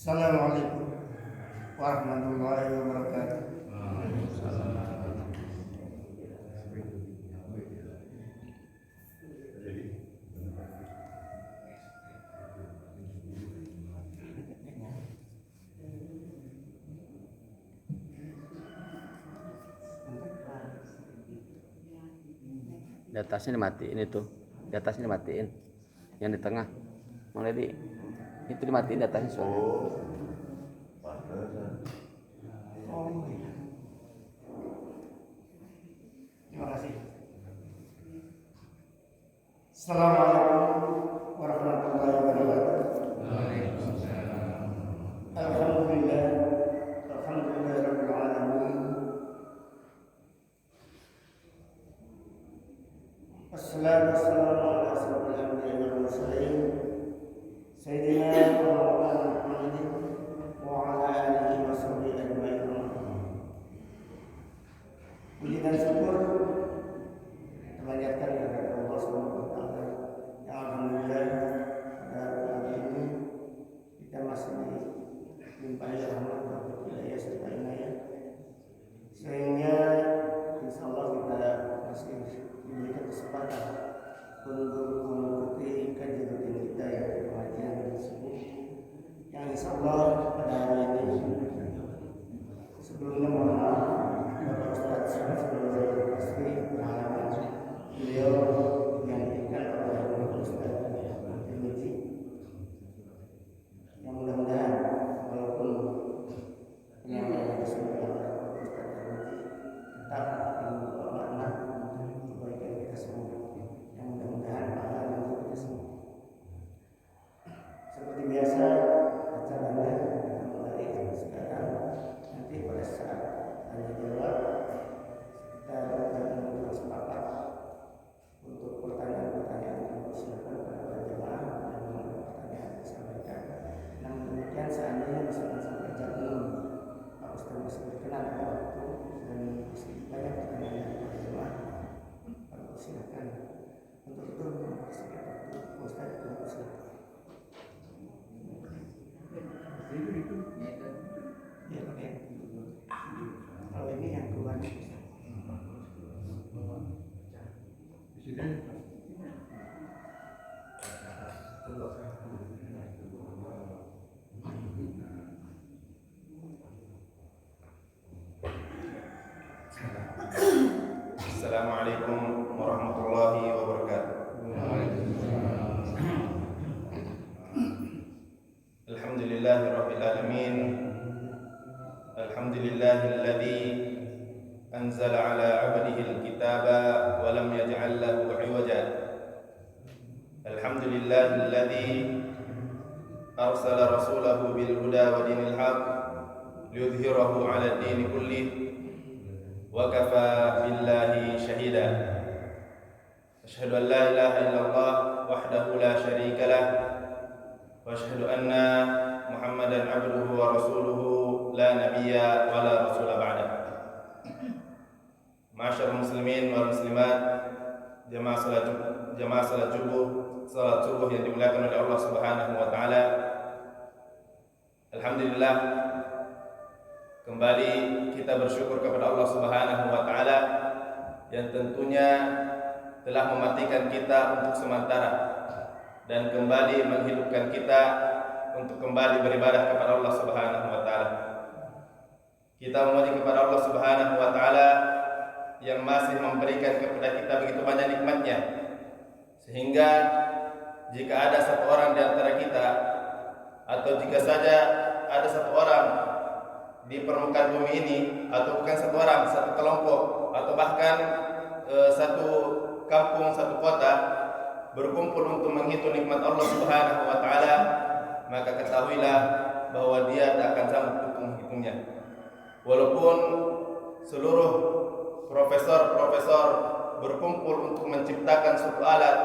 Assalamualaikum warahmatullahi wabarakatuh. Di atasnya dimatiin itu, di atasnya dimatiin, yang di tengah, mulai itu dimatiin di atasnya soalnya. Terima kasih. Assalamualaikum warahmatullahi wabarakatuh. Alhamdulillah, rabbil alamin. Wassalatu wassalamu ala asyrofil anbiya'i wal mursalin sayyidina wa maulana Muhammadin wa ala alihi wa sahbihi ajma'in. Puji dan syukur kebanyakan kepada Allah Subhanahu wa taala. Ya alhamdulillah, pada hari ini kita masih dilimpahi rahmat dan hidayah serta inayah, sehingga insyaallah kita masih diberikan kesempatan untuk mengikuti kajian rutin kita yang pengajian tersebut, yang insyaallah pada hari ini sebelumnya mohon maaf Bapak Ustaz Syamsul Basri berhalangan, beliau digantikan oleh Bapak Ustaz Tirmizi, yang mudah-mudahan walaupun penyampaian disampaikan oleh Bapak Ustaz Tirmizi tetap membawa makna kebaikan kita semua, yang mudah-mudahan pahala untuk kita semua. Seperti biasa acaranya kita mulai sekarang. Nanti pada saat tanya jawab kita berikan untuk sepakat untuk pertanyaan-pertanyaan yang dipersilakan kepada jemaah dan pertanyaan disampaikan. Namun demikian seandainya misalkan sampai jam 6 Pak Ustaz masih berkenan pada waktu dan masih banyak pertanyaan dari para jemaah, Pak silakan. Untuk itu mempersilakan waktu Pak Ustaz silakan. Ya, oke. Kalau ini yang keluar. Assalamualaikum warahmatullahi wabarakatuh. Alhamdulillahirabbil alamin. Alhamdulillahilladzi anzala ala 'abdihi al-kitaba wa lam yaj'al lahu 'iwaja. Alhamdulillahilladzi arsala rasulahu bil huda wa dinil haqq liyudhhirahu 'ala ad-din kullih wa kafa billahi shahida. Asyhadu an la ilaha illallah wahdahu la syarika lah wa asyhadu anna Muhammadan abduhu wa rasuluhu la nabiyya wa la rasula ba'da. Ma'asyiral muslimin wal muslimat, jamaah salat subuh yang dimuliakan oleh Allah Subhanahu wa taala. Alhamdulillah, kembali kita bersyukur kepada Allah Subhanahu wa taala yang tentunya telah mematikan kita untuk sementara dan kembali menghidupkan kita untuk kembali beribadah kepada Allah Subhanahu wa taala. Kita memuji kepada Allah Subhanahu wa taala yang masih memberikan kepada kita begitu banyak nikmatnya, sehingga jika ada satu orang di antara kita atau jika saja ada satu orang di permukaan bumi ini, atau bukan satu orang, satu kelompok, atau bahkan satu kampung, satu kota berkumpul untuk menghitung nikmat Allah Subhanahu wa taala, maka ketahuilah bahwa dia tak akan sanggup untuk menghitungnya. Walaupun seluruh profesor berkumpul untuk menciptakan suatu alat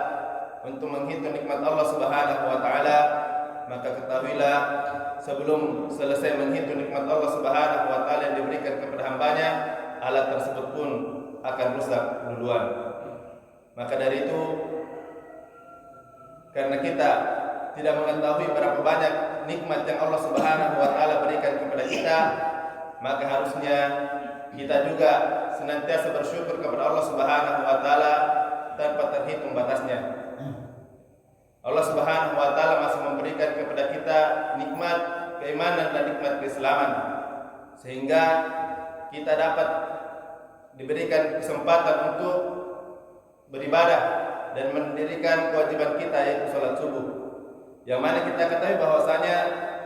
untuk menghitung nikmat Allah Subhanahu wa taala, maka ketahuilah sebelum selesai menghitung nikmat Allah Subhanahu wa taala yang diberikan kepada hambanya, alat tersebut pun akan rusak duluan. Maka dari itu, karena kita tidak mengetahui berapa banyak nikmat yang Allah Subhanahu wa taala berikan kepada kita, maka harusnya kita juga senantiasa bersyukur kepada Allah Subhanahu wa taala tanpa terhitung batasnya. Allah Subhanahu wa taala masih memberikan kepada kita nikmat keimanan dan nikmat keislaman, sehingga kita dapat diberikan kesempatan untuk beribadah dan mendirikan kewajiban kita, yaitu salat subuh. Yang mana kita ketahui bahwasanya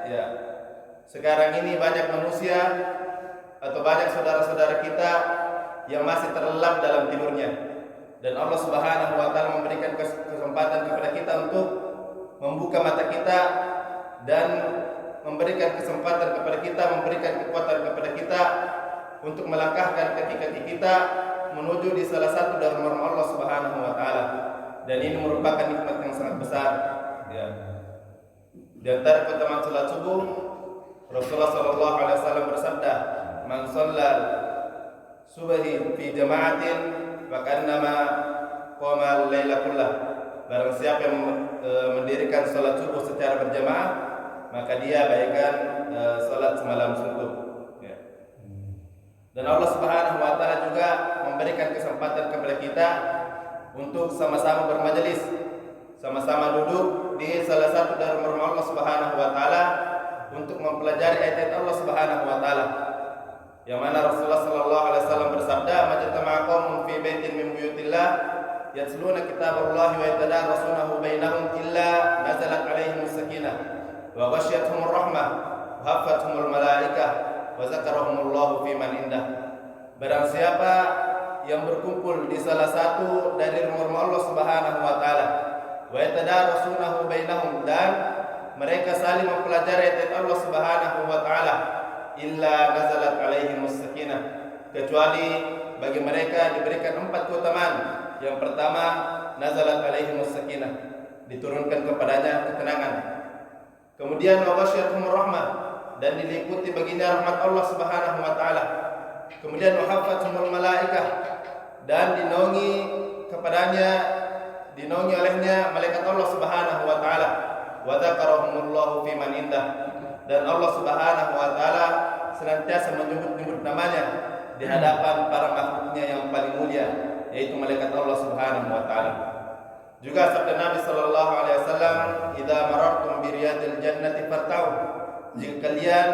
ya sekarang ini banyak manusia atau banyak saudara-saudara kita yang masih terlelap dalam tidurnya. Dan Allah Subhanahu wa taala memberikan kesempatan kepada kita untuk membuka mata kita dan memberikan kesempatan kepada kita, memberikan kekuatan kepada kita untuk melangkahkan kaki-kaki kita menuju di salah satu dari rumah Allah Subhanahu wa taala. Dan ini merupakan nikmat yang sangat besar, ya. Di antara keutamaan salat subuh, Rasulullah sallallahu alaihi wasallam bersabda, "Man shalla subhi fi jama'atin fakannama qama al-laila kullah." Barang siapa yang mendirikan salat subuh secara berjamaah, maka dia bagaikan salat semalam suntuk. Ya. Dan Allah Subhanahu wa taala juga memberikan kesempatan kepada kita untuk sama-sama bermajelis, sama-sama duduk di salah satu dari rumah Allah Subhanahu wa taala untuk mempelajari ayat-ayat Allah Subhanahu wa taala. Yang mana Rasulullah sallallahu alaihi wasallam bersabda, "Majtama'a qaumun fi baitin min buyutillah yatluna kitaballahi wa yatadarasunahu bainahum illa nazalat alaihimus sakinah wa ghasyiyatuhumur rahmah wa hafathumul malaikah wa zakarahumullahu fi man indah." Barang siapa yang berkumpul di salah satu dari rumah Allah Subhanahu wa taala, wa yatadarasunahu bainahum, dan mereka saling mempelajari ayat Allah Subhanahu wa taala, illa nazalat alaihimus sakinah, kecuali bagi mereka diberikan 4 keutamaan. Yang pertama, nazalat alaihimus sakinah, diturunkan kepadanya ketenangan. Kemudian wa ghasyiyatuhumur rahmah, dan diliputi baginya rahmat Allah Subhanahu wa taala. Kemudian wa hafathumul malaikah, dan dinaungi kepadanya, dinaungi olehnya malaikat Allah Subhanahu wa taala. Wa dzakarahumullahu fi man indah, dan Allah Subhanahu wa taala senantiasa menyebut-nyebut namanya di hadapan para makhluknya yang paling mulia, yaitu malaikat Allah Subhanahu wa taala. Juga sabda Nabi sallallahu alaihi wasallam, "Idza marartum bi riyadil jannati fartau." Jika kalian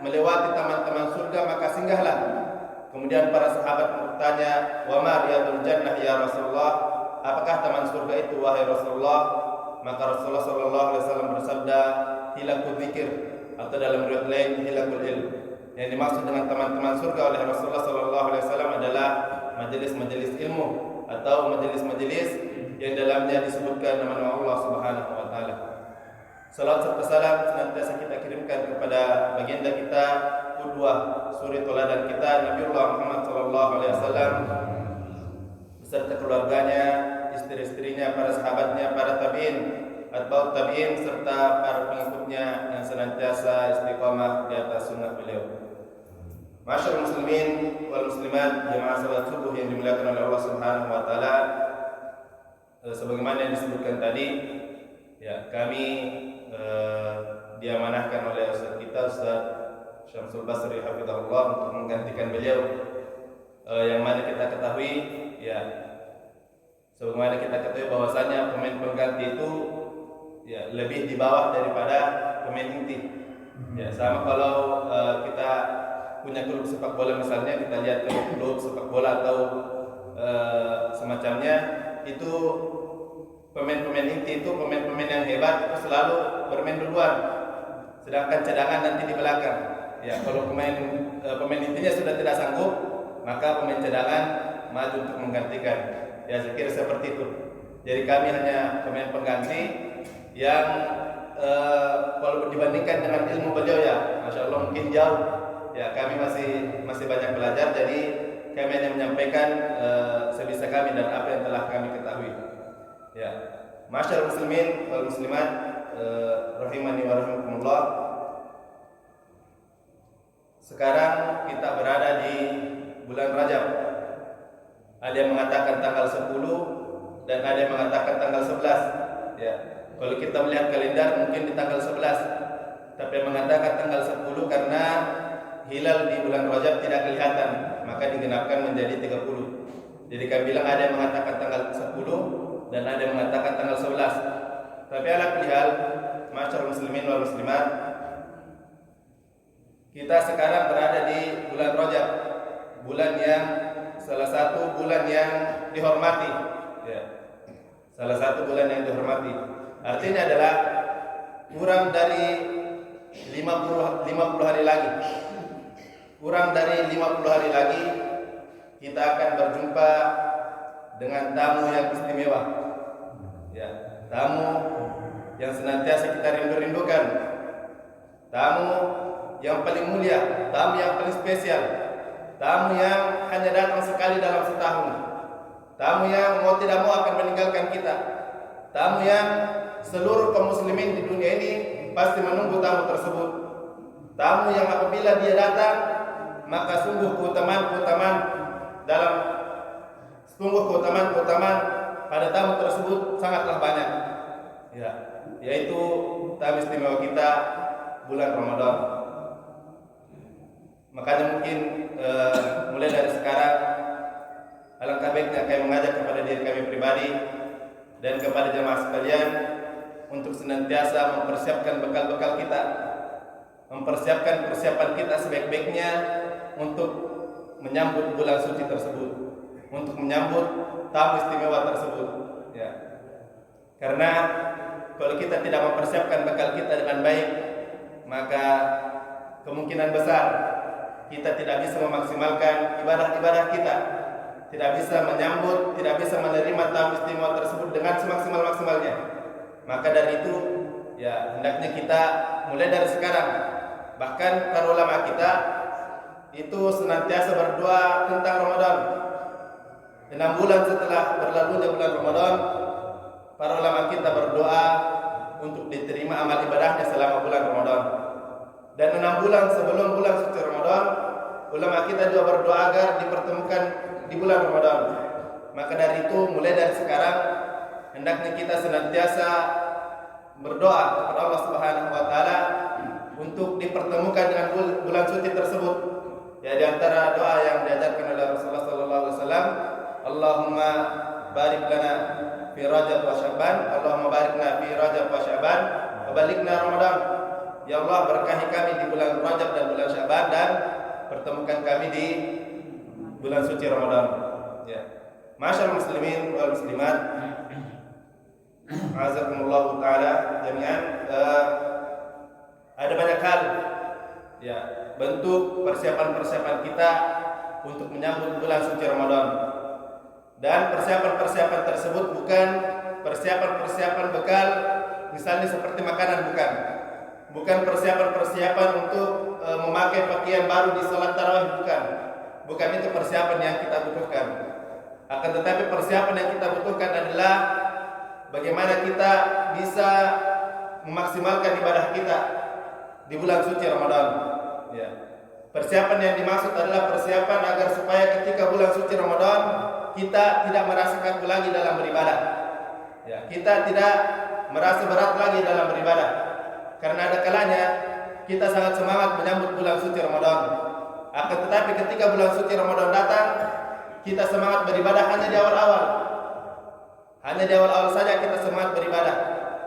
melewati taman-taman surga, maka singgahlah. Kemudian para sahabat bertanya, "Wa ma riyadul jannah ya Rasulullah?" Apakah taman surga itu wahai Rasulullah? Maka Rasulullah sallallahu alaihi wasallam bersabda, "Hilakul dzikir," atau dalam riwayat lain hilakul ilm. Yang dimaksud dengan teman-teman surga oleh Rasulullah sallallahu alaihi wasallam adalah majelis-majelis ilmu atau majelis-majelis yang dalamnya disebutkan nama Allah Subhanahu wa taala. Salat serta salam senantiasa kita kirimkan kepada baginda kita, qudwah, suri teladan kita, Nabiullah Muhammad sallallahu alaihi wasallam beserta keluarganya, istri-istrinya, para sahabatnya, para tabi'in, atba'ut tabi'in, serta para pengikutnya yang senantiasa istiqamah di atas sunnah beliau. Masyaallah muslimin wal muslimat, jemaah salat subuh yang dimuliakan oleh Allah Subhanahu wa taala, sebagaimana yang disebutkan tadi, ya, kami diamanahkan oleh Ustaz kita, Ustaz Syamsul Basri hafizahullah, untuk menggantikan beliau, yang mana kita ketahui, ya, sebagaimana kita ketahui bahwasanya pemain pengganti itu ya lebih di bawah daripada pemain inti. Ya, sama kalau kita punya klub sepak bola misalnya, kita lihat klub sepak bola atau semacamnya, itu pemain-pemain inti itu pemain-pemain yang hebat itu selalu bermain duluan, sedangkan cadangan nanti di belakang. Ya, kalau pemain intinya sudah tidak sanggup, maka pemain cadangan maju untuk menggantikan. Ya, saya kira seperti itu. Jadi kami hanya pemain pengganti yang kalau dibandingkan dengan ilmu beliau, ya, masya Allah mungkin jauh. Ya, kami masih banyak belajar. Jadi kami hanya menyampaikan sebisa kami dan apa yang telah kami ketahui. Ya, masyaallah muslimin wal muslimat, rahimani wa rahimakumullah. Sekarang kita berada di bulan Rajab. Ada yang mengatakan tanggal 10 dan ada yang mengatakan tanggal 11. Ya. Kalau kita melihat kalender mungkin di tanggal 11, tapi mengatakan tanggal 10 karena hilal di bulan Rajab tidak kelihatan, maka digenapkan menjadi 30. Jadi kami bilang ada yang mengatakan tanggal 10 dan ada yang mengatakan tanggal 11. Tapi ala kulli hal, masyarakat muslimin wal muslimat, kita sekarang berada di bulan Rajab, bulan yang salah satu bulan yang dihormati, ya. Salah satu bulan yang dihormati. Artinya adalah kurang dari 50 hari lagi. Kurang dari 50 hari lagi kita akan berjumpa dengan tamu yang istimewa. Ya, tamu yang senantiasa kita rindu-rindukan. Tamu yang paling mulia, tamu yang paling spesial. Tamu yang hanya datang sekali dalam setahun. Tamu yang mau tidak mau akan meninggalkan kita. Tamu yang seluruh kaum muslimin di dunia ini pasti menunggu tamu tersebut. Tamu yang apabila dia datang, maka sungguh keutamaan pada tamu tersebut sangatlah banyak. Ya, yaitu tamu istimewa kita bulan Ramadan. Makanya mungkin mulai dari sekarang alangkah baiknya kami mengajak kepada diri kami pribadi dan kepada jemaah sekalian untuk senantiasa mempersiapkan bekal-bekal kita, mempersiapkan persiapan kita sebaik-baiknya untuk menyambut bulan suci tersebut, untuk menyambut tamu istimewa tersebut. Ya. Karena kalau kita tidak mempersiapkan bekal kita dengan baik, maka kemungkinan besar kita tidak bisa memaksimalkan ibadah-ibadah kita, tidak bisa menyambut, tidak bisa menerima tamu istimewa tersebut dengan semaksimal-maksimalnya. Maka dari itu, ya hendaknya kita mulai dari sekarang, bahkan para ulama kita itu senantiasa berdoa tentang Ramadan. 6 bulan setelah berlalunya bulan Ramadan, para ulama kita berdoa untuk diterima amal ibadahnya selama bulan Ramadan. Dan 6 bulan sebelum bulan suci Ramadan, ulama kita juga berdoa agar dipertemukan di bulan Ramadan. Maka dari itu, mulai dari sekarang hendaknya kita senantiasa berdoa kepada Allah Subhanahu wa taala untuk dipertemukan dengan bulan suci tersebut. Ya, di antara doa yang diajarkan oleh Rasulullah sallallahu alaihi wasallam, Allahumma barik lana fi Rajab wa Sya'ban, Allahumma barikna fi Rajab wa Sya'ban, wa balighna Ramadan. Ya Allah, berkahi kami di bulan Rajab dan bulan Sya'ban dan pertemukan kami di bulan suci Ramadan. Ya. Masyaallah muslimin wal muslimat, azakumullah taala jami'an. Ada banyak hal, ya, bentuk persiapan-persiapan kita untuk menyambut bulan suci Ramadan. Dan persiapan-persiapan tersebut bukan persiapan-persiapan bekal misalnya seperti makanan, bukan persiapan-persiapan untuk memakai pakaian baru di salat tarawih, bukan itu persiapan yang kita butuhkan. Akan tetapi persiapan yang kita butuhkan adalah bagaimana kita bisa memaksimalkan ibadah kita di bulan suci Ramadan. Ya. Persiapan yang dimaksud adalah persiapan agar supaya ketika bulan suci Ramadan kita tidak merasa kaku lagi dalam beribadah. Ya, kita tidak merasa berat lagi dalam beribadah. Karena ada kalanya kita sangat semangat menyambut bulan suci Ramadan. Akan tetapi ketika bulan suci Ramadan datang, kita semangat beribadah hanya di awal-awal. Hanya di awal-awal saja kita semangat beribadah.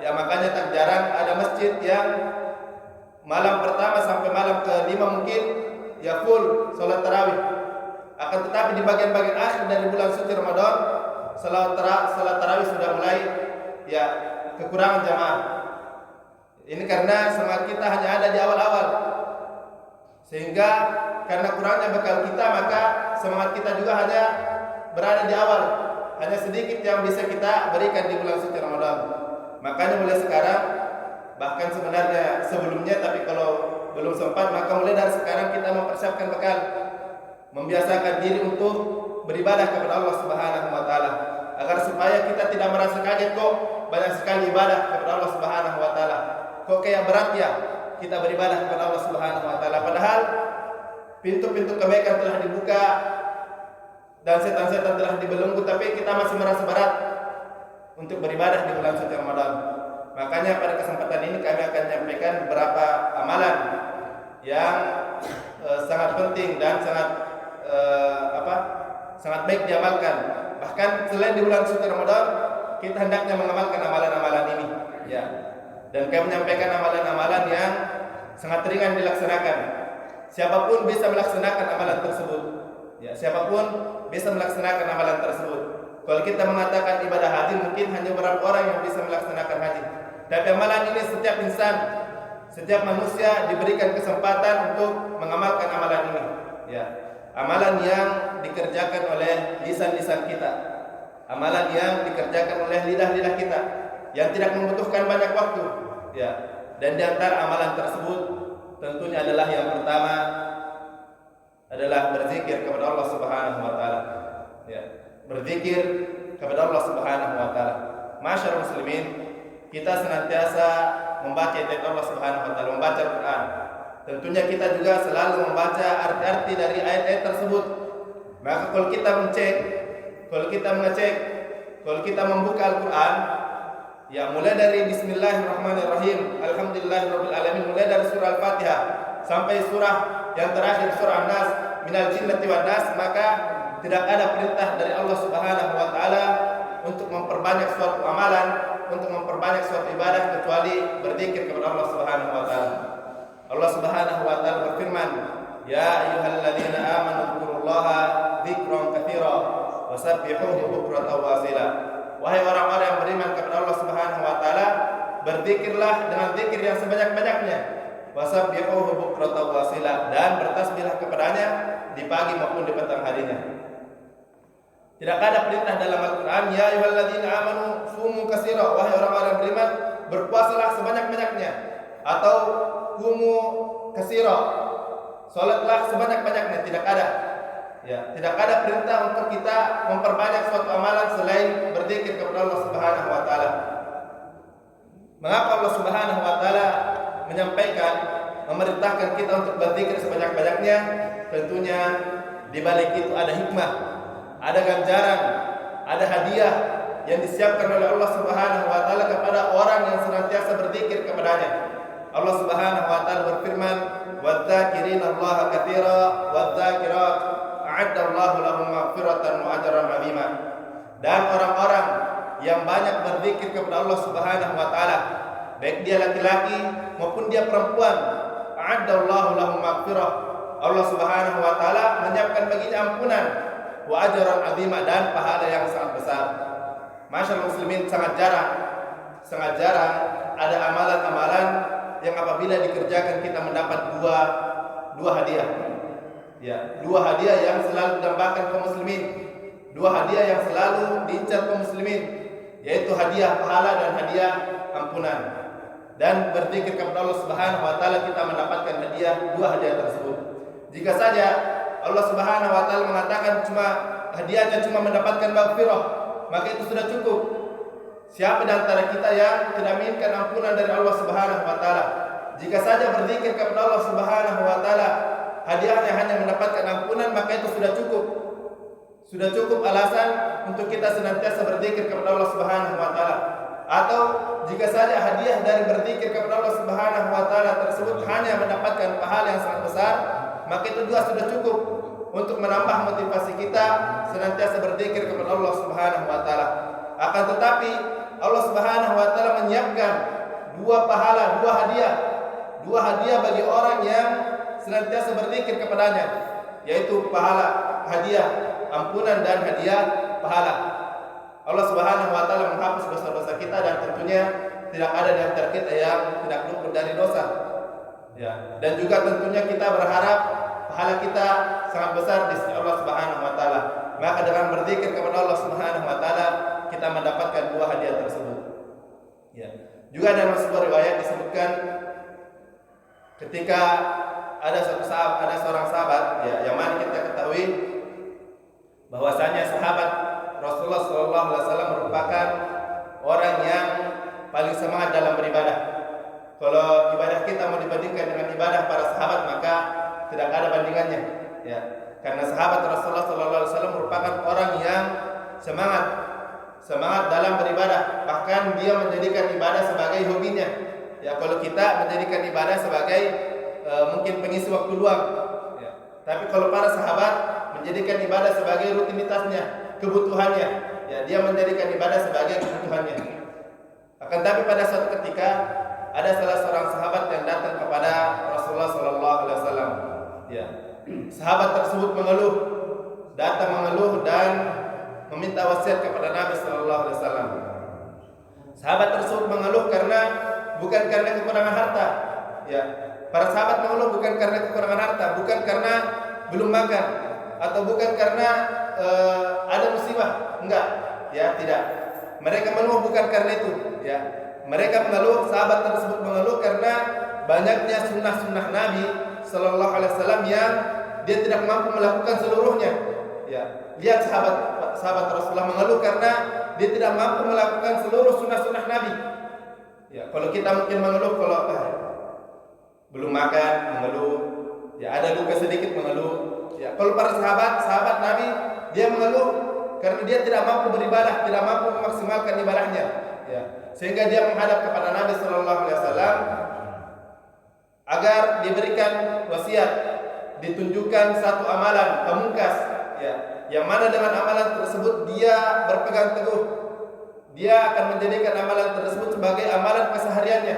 Ya, makanya tak jarang ada masjid yang malam pertama sampai malam ke-5 mungkin ya full salat tarawih. Akan tetapi di bagian-bagian akhir dari bulan suci Ramadan, salat tarawih sudah mulai ya kekurangan jamaah. Ini karena semangat kita hanya ada di awal-awal. Sehingga karena kurangnya bekal kita, maka semangat kita juga hanya berada di awal. Hanya sedikit yang bisa kita berikan di bulan suci Ramadan. Makanya mulai sekarang, bahkan sebenarnya sebelumnya, tapi kalau belum sempat, maka mulai dari sekarang kita mempersiapkan bekal, membiasakan diri untuk beribadah kepada Allah Subhanahu wa taala, agar supaya kita tidak merasa kaget kok banyak sekali ibadah kepada Allah Subhanahu wa taala. Kok kayak berat ya kita beribadah kepada Allah Subhanahu wa taala, padahal pintu-pintu kebaikan telah dibuka dan setan-setan telah dibelenggu, tapi kita masih merasa berat untuk beribadah di bulan suci Ramadan. Makanya pada kesempatan ini kami akan menyampaikan beberapa amalan yang sangat penting dan sangat baik diamalkan. Bahkan selain di bulan suci Ramadan, kita hendaknya mengamalkan amalan-amalan ini, ya. Dan kami menyampaikan amalan-amalan yang sangat ringan dilaksanakan. Siapapun bisa melaksanakan amalan tersebut. Ya, siapapun bisa melaksanakan amalan tersebut. Kalau kita mengatakan ibadah haji, mungkin hanya beberapa orang yang bisa melaksanakan haji. Tapi amalan ini setiap insan, setiap manusia diberikan kesempatan untuk mengamalkan amalan ini. Ya, amalan yang dikerjakan oleh lisan-lisan kita, amalan yang dikerjakan oleh lidah-lidah kita, yang tidak membutuhkan banyak waktu. Ya, dan di antara amalan tersebut tentunya adalah yang pertama adalah berzikir kepada Allah Subhanahu wa taala. Ya, berzikir kepada Allah Subhanahu wa taala. Masyaallah muslimin, kita senantiasa membaca ayat Allah Subhanahu wa taala, membaca Al-Qur'an. Tentunya kita juga selalu membaca arti-arti dari ayat-ayat tersebut. Maka kalau kita mengecek, kalau kita membuka Al-Qur'an, ya mulai dari Bismillahirrahmanirrahim, Alhamdulillahirabbil alamin, mulai dari surah Al-Fatihah sampai surah yang terakhir surah An-Nas, minal jinnati wan nas, maka tidak ada perintah dari Allah Subhanahu wa taala untuk memperbanyak suatu amalan, untuk memperbanyak suatu ibadah kecuali berzikir kepada Allah Subhanahu wa taala. Allah Subhanahu wa taala berfirman, "Ya ayyuhalladzina amanu dzkurullaha dzikran katsira wasabbihuhu bukratan wa asila." Wahai orang-orang yang beriman kepada Allah Subhanahu wa taala, berzikirlah dengan zikir yang sebanyak-banyaknya. Wasabbihuhu bukratan wa asila, dan bertasbihlah kepadanya di pagi maupun di petang harinya. Tidak ada perintah dalam Al-Qur'an, ya ayyuhalladzina amanu sumu katsira, wahai orang-orang yang beriman, berpuasalah sebanyak-banyaknya, atau sumu katsira, salatlah sebanyak-banyaknya. Tidak ada. Ya, tidak ada perintah untuk kita memperbanyak suatu amalan selain berzikir kepada Allah Subhanahu wa taala. Mengapa Allah Subhanahu wa taala menyampaikan, memerintahkan kita untuk berzikir sebanyak-banyaknya? Tentunya di balik itu ada hikmah, ada ganjaran, ada hadiah yang disiapkan oleh Allah Subhanahu wa taala kepada orang yang senantiasa berzikir kepadanya. Allah Subhanahu wa taala berfirman, "Wadz-dzakirina Allaha katsira wadz-dzakirat a'addallahu lahum maghfiratan wa ajran 'azima." Dan orang-orang yang banyak berzikir kepada Allah Subhanahu wa taala, baik dia laki-laki maupun dia perempuan, a'addallahu lahum maghfirah, Allah Subhanahu wa taala menyiapkan baginya ampunan, wa ajran 'azima, dan pahala yang sangat besar. Masyaallah muslimin, sangat jarang ada amalan-amalan yang apabila dikerjakan kita mendapat dua hadiah. Ya, dua hadiah yang selalu didambakan kaum muslimin, dua hadiah yang selalu diincar kaum muslimin, yaitu hadiah pahala dan hadiah ampunan. Dan berzikir kepada Allah Subhanahu wa taala kita mendapatkan dua hadiah tersebut. Jika saja Allah Subhanahu wa taala mengatakan hadiahnya cuma mendapatkan maghfirah, maka itu sudah cukup. Siapa di antara kita yang tidak menginginkan ampunan dari Allah Subhanahu wa taala? Jika saja berzikir kepada Allah Subhanahu wa taala, hadiahnya hanya mendapatkan ampunan, maka itu sudah cukup. Sudah cukup alasan untuk kita senantiasa berzikir kepada Allah Subhanahu wa taala. Atau jika saja hadiah dari berzikir kepada Allah Subhanahu wa taala tersebut hanya mendapatkan pahala yang sangat besar, maka itu juga sudah cukup untuk menambah motivasi kita senantiasa berzikir kepada Allah Subhanahu wa taala. Akan tetapi Allah Subhanahu wa taala menyiapkan dua pahala, dua hadiah bagi orang yang senantiasa berzikir kepadanya, yaitu pahala hadiah ampunan dan hadiah pahala. Allah Subhanahu wa taala menghapus dosa-dosa kita, dan tentunya tidak ada di antara kita yang tidak luput dari dosa. Ya, dan juga tentunya kita berharap pahala kita sangat besar di sisi Allah Subhanahu wa taala. Maka dengan berzikir kepada Allah Subhanahu wa taala kita mendapatkan dua hadiah tersebut. Ya. Juga dalam sebuah riwayat disebutkan ketika ada seorang sahabat, ya, yang mana kita ketahui bahwasanya sahabat Rasulullah SAW merupakan orang yang paling semangat dalam beribadah. Kalau ibadah kita mau dibandingkan dengan ibadah para sahabat, maka tidak ada bandingannya. Ya, karena sahabat Rasulullah SAW merupakan orang yang semangat semangat dalam beribadah, bahkan dia menjadikan ibadah sebagai hobinya. Ya, kalau kita menjadikan ibadah sebagai mungkin pengisi waktu luang. Ya. Tapi kalau para sahabat menjadikan ibadah sebagai rutinitasnya, kebutuhannya. Ya, dia menjadikan ibadah sebagai kebutuhannya. Akan tapi pada suatu ketika ada salah seorang sahabat yang datang kepada Rasulullah Sallallahu Alaihi Wasallam. Ya, sahabat tersebut datang mengeluh dan meminta wasiat kepada Nabi Sallallahu Alaihi Wasallam. Sahabat tersebut mengeluh bukan karena kekurangan harta. Ya, para sahabat mengeluh bukan karena kekurangan harta, bukan karena belum makan, atau bukan karena ada musibah. Enggak, ya tidak. Mereka mengeluh bukan karena itu. Ya, mereka mengeluh, sahabat tersebut mengeluh karena banyaknya sunnah-sunnah Nabi Sallallahu Alaihi Wasallam yang dia tidak mampu melakukan seluruhnya. Ya, lihat sahabat Rasulullah mengeluh karena dia tidak mampu melakukan seluruh sunnah-sunnah Nabi. Ya, kalau kita mungkin mengeluh kalau belum makan, mengeluh. Ya, ada duka sedikit mengeluh. Ya, kalau para sahabat Nabi, dia mengeluh karena dia tidak mampu beribadah, tidak mampu memaksimalkan ibadahnya. Ya, sehingga dia menghadap kepada Nabi Sallallahu Alaihi Wasallam agar diberikan wasiat, ditunjukkan satu amalan pamungkas, ya, yang mana dengan amalan tersebut dia berpegang teguh. Dia akan menjadikan amalan tersebut sebagai amalan kesehariannya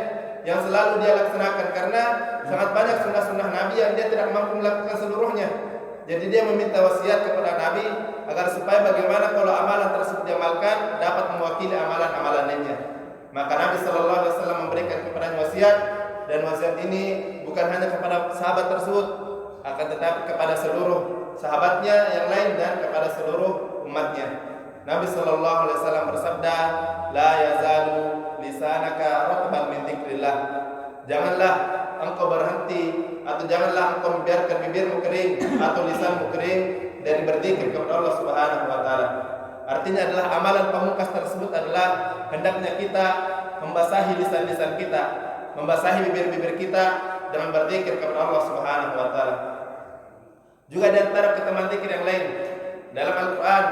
yang selalu dia laksanakan, karena sangat banyak sunnah-sunnah Nabi yang dia tidak mampu melakukan seluruhnya. Jadi dia meminta wasiat kepada Nabi agar supaya bagaimana kalau amalan tersebut diamalkan dapat mewakili amalan-amalan lainnya. Maka Nabi Sallallahu Alaihi Wasallam memberikan kepadanya wasiat, dan wasiat ini bukan hanya kepada sahabat tersebut, akan tetapi kepada seluruh sahabatnya yang lain dan kepada seluruh umatnya. Nabi Sallallahu Alaihi Wasallam bersabda, la yazalu lisanaka ratban min dzikrillah. Janganlah engkau berhenti, atau janganlah engkau membiarkan bibirmu kering atau lisanmu kering dari berzikir kepada Allah Subhanahu wa taala. Artinya adalah amalan pamungkas tersebut adalah hendaknya kita membasahi lisan-lisan kita, membasahi bibir-bibir kita dengan berzikir kepada Allah Subhanahu wa taala. Juga di antara keutamaan zikir yang lain dalam Al-Qur'an,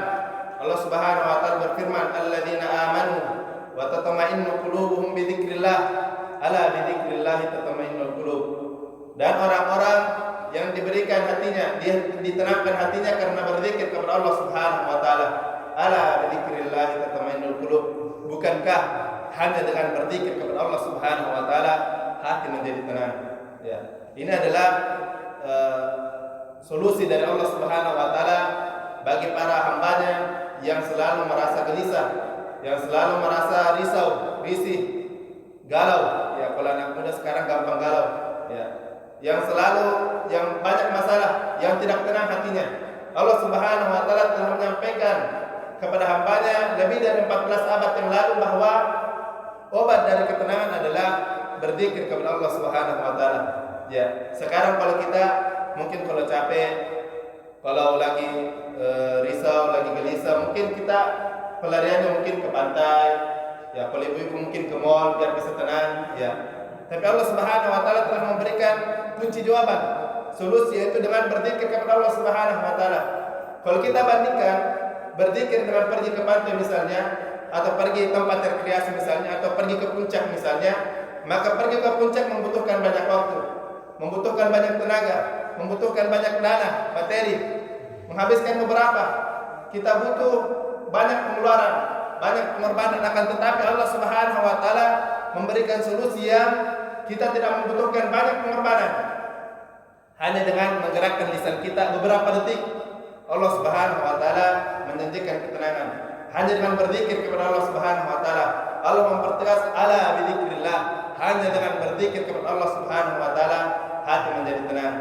Allah Subhanahu wa taala berfirman, alladzina amanu wa tatma'innu qulubuhum bi dzikrillah, ala bi dzikrillah tatma'innul qulub. Dan orang-orang yang diberikan hatinya, ditenangkan hatinya karena berzikir kepada Allah Subhanahu wa taala. Ala bi dzikrillah tatma'innul qulub. Bukankah hanya dengan berzikir kepada Allah Subhanahu wa taala hati menjadi tenang? Ya. Ini adalah solusi dari Allah Subhanahu wa taala bagi para hambanya yang selalu merasa gelisah, yang selalu merasa risau, risih, galau. Ya, kalau anak muda sekarang gampang galau. Ya, yang banyak masalah, yang tidak tenang hatinya. Allah Subhanahu wa taala telah menyampaikan kepada hambanya lebih dari 14 abad yang lalu bahwa obat dari ketenangan adalah berzikir kepada Allah Subhanahu wa taala. Ya, sekarang kalau kita mungkin kalau capek, kalau lagi risau, lagi gelisah, mungkin kita pelariannya mungkin ke pantai, ya, kalau ibu-ibu mungkin ke mall biar bisa tenang, ya. Tapi Allah Subhanahu wa taala telah memberikan kunci jawaban, solusi, yaitu dengan berzikir kepada Allah Subhanahu wa taala. Kalau kita bandingkan berzikir dengan pergi ke pantai misalnya, atau pergi tempat rekreasi misalnya, atau pergi ke puncak misalnya, maka pergi ke puncak membutuhkan banyak waktu, membutuhkan banyak tenaga, membutuhkan banyak dana, materi, menghabiskan beberapa. Kita butuh banyak pengeluaran, banyak pengorbanan. Akan tetapi Allah Subhanahu wa taala memberikan solusi yang kita tidak membutuhkan banyak pengorbanan. Hanya dengan menggerakkan lisan kita beberapa detik, Allah Subhanahu wa taala menjanjikan ketenangan. Hanya dengan berzikir kepada Allah Subhanahu wa taala, Allah mempertegas ala bidzikrillah. Hanya dengan berzikir kepada Allah Subhanahu wa taala hati menjadi tenang.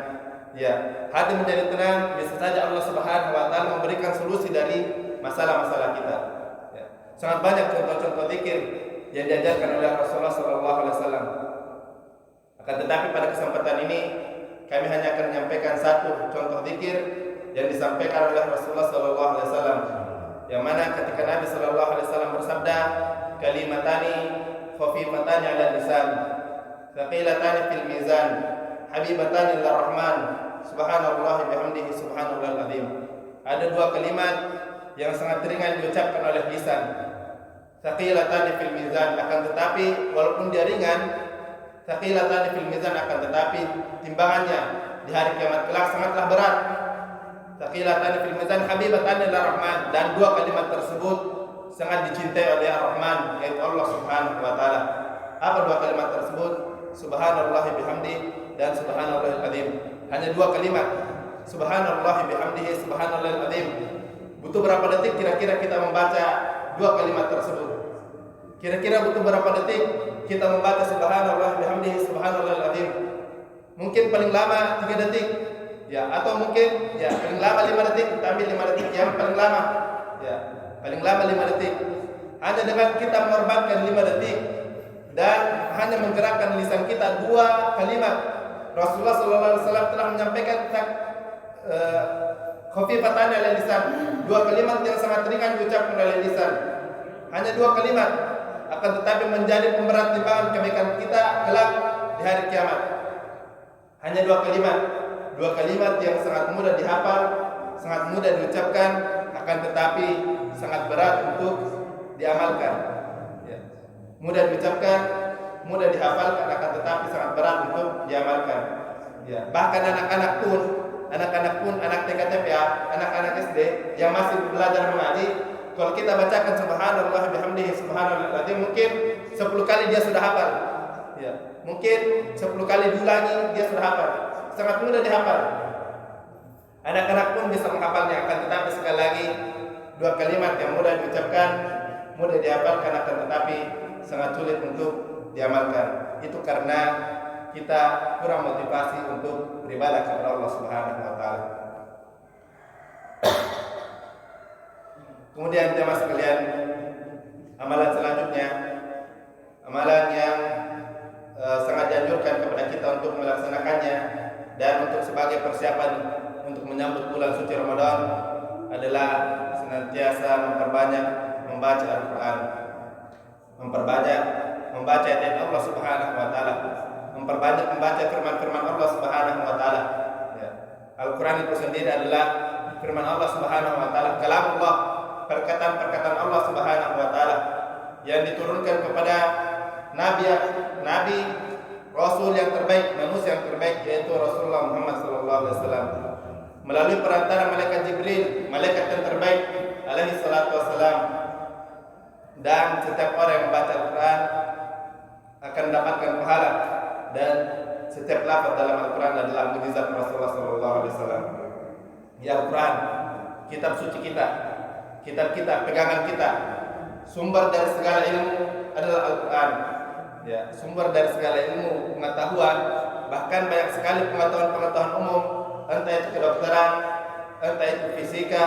Ya, hati menjadi tenang, bisa saja Allah Subhanahu wa taala memberikan solusi dari masalah-masalah kita. Ya. Sangat banyak contoh-contoh zikir yang diajarkan oleh Rasulullah sallallahu alaihi wasallam. Akan tetapi pada kesempatan ini kami hanya akan menyampaikan satu contoh zikir yang disampaikan oleh Rasulullah sallallahu alaihi wasallam. Yang mana ketika Nabi sallallahu alaihi wasallam bersabda, kalimatani khafifatani 'ala lisan, thaqilatani fil mizan, habibatani lir rahman, subhanallah bihamdihi subhanallahil azim. Ada dua kalimat yang sangat ringan diucapkan oleh lisan, tsaqilatani fil mizan, akan tetapi walaupun dia ringan, tsaqilatani fil mizan, akan tetapi timbangannya di hari kiamat kelak sangatlah berat. Tsaqilatani fil mizan habibatani lir rahman, dan dua kalimat tersebut sangat dicintai oleh Ar-Rahman, yaitu Allah Subhanahu wa taala. Apa dua kalimat tersebut? Subhanallahi bihamdi dan subhanallahil azim. Hanya dua kalimat. Subhanallahi bihamdihi, subhanallahil azim. Butuh berapa detik kira-kira kita membaca dua kalimat tersebut? Kira-kira butuh berapa detik kita membaca subhanallahi bihamdihi, subhanallahil azim? Mungkin paling lama 3 detik. Ya, atau mungkin ya paling lama 5 detik, kita ambil 5 detik yang paling lama. Ya, paling lama 5 detik. Hanya dengan kita mengorbankan 5 detik dan hanya menggerakkan lisan kita 2 kalimat, Rasulullah SAW telah menyampaikan khafifatan ala lisan, 2 kalimat yang sangat ringan diucapkan oleh lisan. Hanya 2 kalimat, akan tetapi menjadi pemberat timbangan kebaikan kita kelak di hari kiamat. Hanya 2 kalimat, 2 kalimat yang sangat mudah dihafal, sangat mudah diucapkan, akan tetapi sangat berat untuk diamalkan. Ya. Mudah diucapkan, mudah dihafalkan, akan tetapi sangat berat untuk diamalkan. Ya. Bahkan anak-anak pun, anak TKTPA, anak-anak SD yang masih belajar mengaji, kalau kita bacakan subhanallah bihamdihi subhanallahil azim, mungkin 10 kali dia sudah hafal. Ya. Mungkin 10 kali diulangi dia sudah hafal. Sangat mudah dihafal. Anak-anak pun bisa menghafalnya, akan tetapi sekali lagi 2 kalimat yang mudah diucapkan, mudah dihafalkan, akan tetapi sangat sulit untuk diamalkan. Itu karena kita kurang motivasi untuk beribadah kepada Allah Subhanahu wa taala. Kemudian jemaah sekalian, amalan selanjutnya, amalan yang sangat dianjurkan kepada kita untuk melaksanakannya dan untuk sebagai persiapan untuk menyambut bulan suci Ramadan adalah senantiasa memperbanyak membaca Al-Quran, memperbanyak membaca ayat Allah Subhanahu wa taala, memperbanyak membaca firman-firman Allah Subhanahu wa taala. Ya. Al-Quran itu sendiri adalah firman Allah Subhanahu wa taala, kalamullah, perkataan-perkataan Allah Subhanahu wa taala yang diturunkan kepada nabi rasul yang terbaik, manusia yang terbaik, yaitu Rasulullah Muhammad sallallahu alaihi wasallam, melalui perantara malaikat Jibril, malaikat yang terbaik alaihi salatu wassalam. Dan setiap orang yang membaca Al-Quran akan mendapatkan pahala, dan setiap lafaz dalam Al-Quran adalah mukjizat Rasulullah sallallahu alaihi wasallam. Ya, Al-Quran, kitab suci kita, kitab kita, pegangan kita, sumber dari segala ilmu adalah Al-Quran. Ya, sumber dari segala ilmu pengetahuan, bahkan banyak sekali pengetahuan-pengetahuan umum, entah itu kedokteran, entah itu fisika,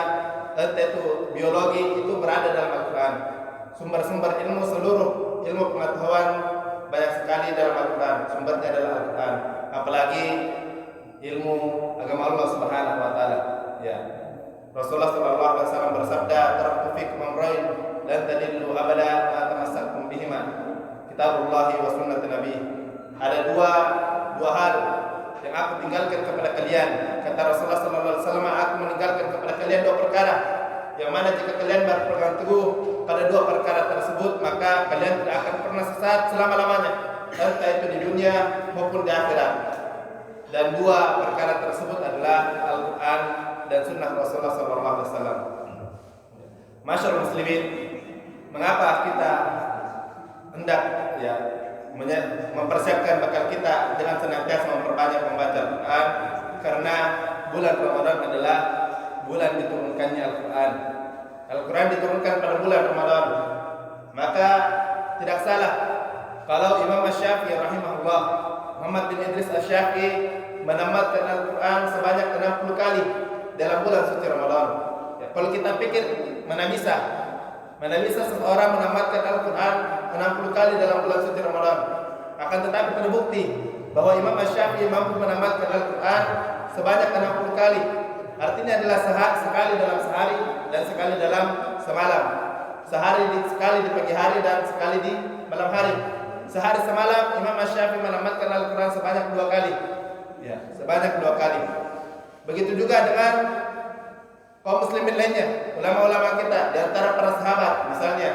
entah itu biologi, itu berada dalam Al-Quran. Sumber-sumber ilmu, seluruh ilmu pengetahuan banyak sekali dalam Al-Quran, sumbernya adalah Al-Quran. Apalagi ilmu agama Allah Subhanahu wa taala. Ya. Rasulullah sallallahu alaihi wasallam bersabda, "Taraktu fikum amrayn lan tadillu abada ma tamassaktum bihima." Kitabullah wa sunnat Nabi. Ada dua hal yang aku tinggalkan kepada kalian. Kata Rasulullah sallallahu alaihi wasallam, aku meninggalkan kepada kalian 2 perkara, yang mana jika kalian berpegang teguh pada 2 perkara tersebut, maka kalian tidak akan pernah sesat selama-lamanya, entah itu di dunia maupun di akhirat. Dan 2 perkara tersebut adalah Al-Quran dan sunnah Rasulullah sallallahu alaihi wasallam. Masyaallah muslimin, mengapa kita hendak ya mempersiapkan bekal kita dengan senantiasa memperbanyak membaca Al-Quran? Karena bulan Ramadan adalah bulan diturunkannya Al-Quran. Al-Quran diturunkan pada bulan Ramadan. Maka tidak salah kalau Imam Asy-Syafi'i rahimahullah, Muhammad bin Idris Asy-Syafi'i, menamatkan Al-Quran sebanyak 60 kali dalam bulan suci Ramadan. Ya, kalau kita pikir mana bisa seseorang menamatkan Al-Quran 60 kali dalam bulan suci Ramadan. Akan tetapi terbukti bahwa Imam Asy-Syafi'i mampu menamatkan Al-Quran sebanyak 60 kali. Artinya adalah sekali dalam sehari dan sekali dalam semalam. Sekali di pagi hari dan sekali di malam hari. Sehari semalam Imam Asy-Syafi'i menamatkan Al-Quran sebanyak 2 kali. Ya, sebanyak 2 kali. Begitu juga dengan kaum muslimin lainnya, ulama-ulama kita di antara para sahabat, misalnya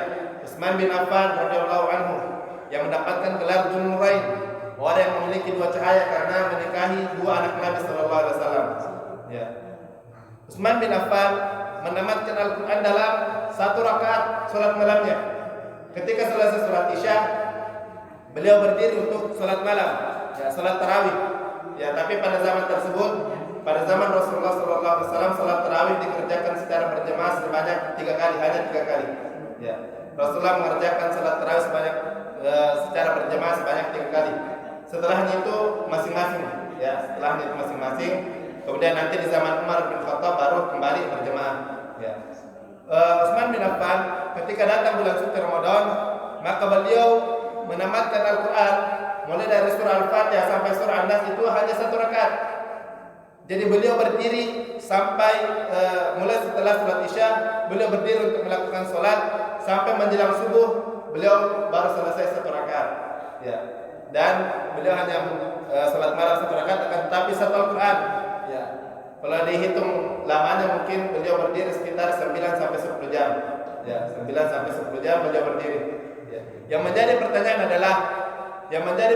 Utsman bin Affan radhiyallahu anhu yang mendapatkan gelar Dzun Nurain, orang yang memiliki dua cahaya karena menikahi dua anak Nabi sallallahu alaihi wasallam. Ya. Utsman bin Affan menamatkan Al-Qur'an dalam 1 rakaat salat malamnya. Ketika selesai salat Isya, beliau berdiri untuk salat malam, ya salat tarawih. Ya, tapi pada zaman tersebut, pada zaman Rasulullah sallallahu alaihi wasallam salat tarawih dikerjakan secara berjamaah sebanyak 3 kali, hanya 3 kali. Ya. Rasulullah mengerjakan salat tarawih secara berjamaah sebanyak 3 kali. Setelahnya itu masing-masing, ya, setelahnya itu masing-masing. Kemudian nanti di zaman Umar bin Khattab baru kembali berjamaah. Ya. Utsman bin Affan ketika datang bulan suci Ramadan, maka beliau menamatkan Al-Quran mulai dari surah Al-Fatihah sampai surah An-Nas itu hanya 1 rakaat. Jadi beliau berdiri sampai mulai setelah salat Isya, beliau berdiri untuk melakukan sholat sampai menjelang subuh, beliau baru selesai 1 rakaat. Ya. Dan beliau hanya sholat malam 1 rakaat, akan tetapi 1 Al-Quran. Ya. Kalau dihitung lamanya mungkin beliau berdiri sekitar 9 sampai 10 jam. Ya, 9 sampai 10 jam beliau berdiri. Ya. Yang menjadi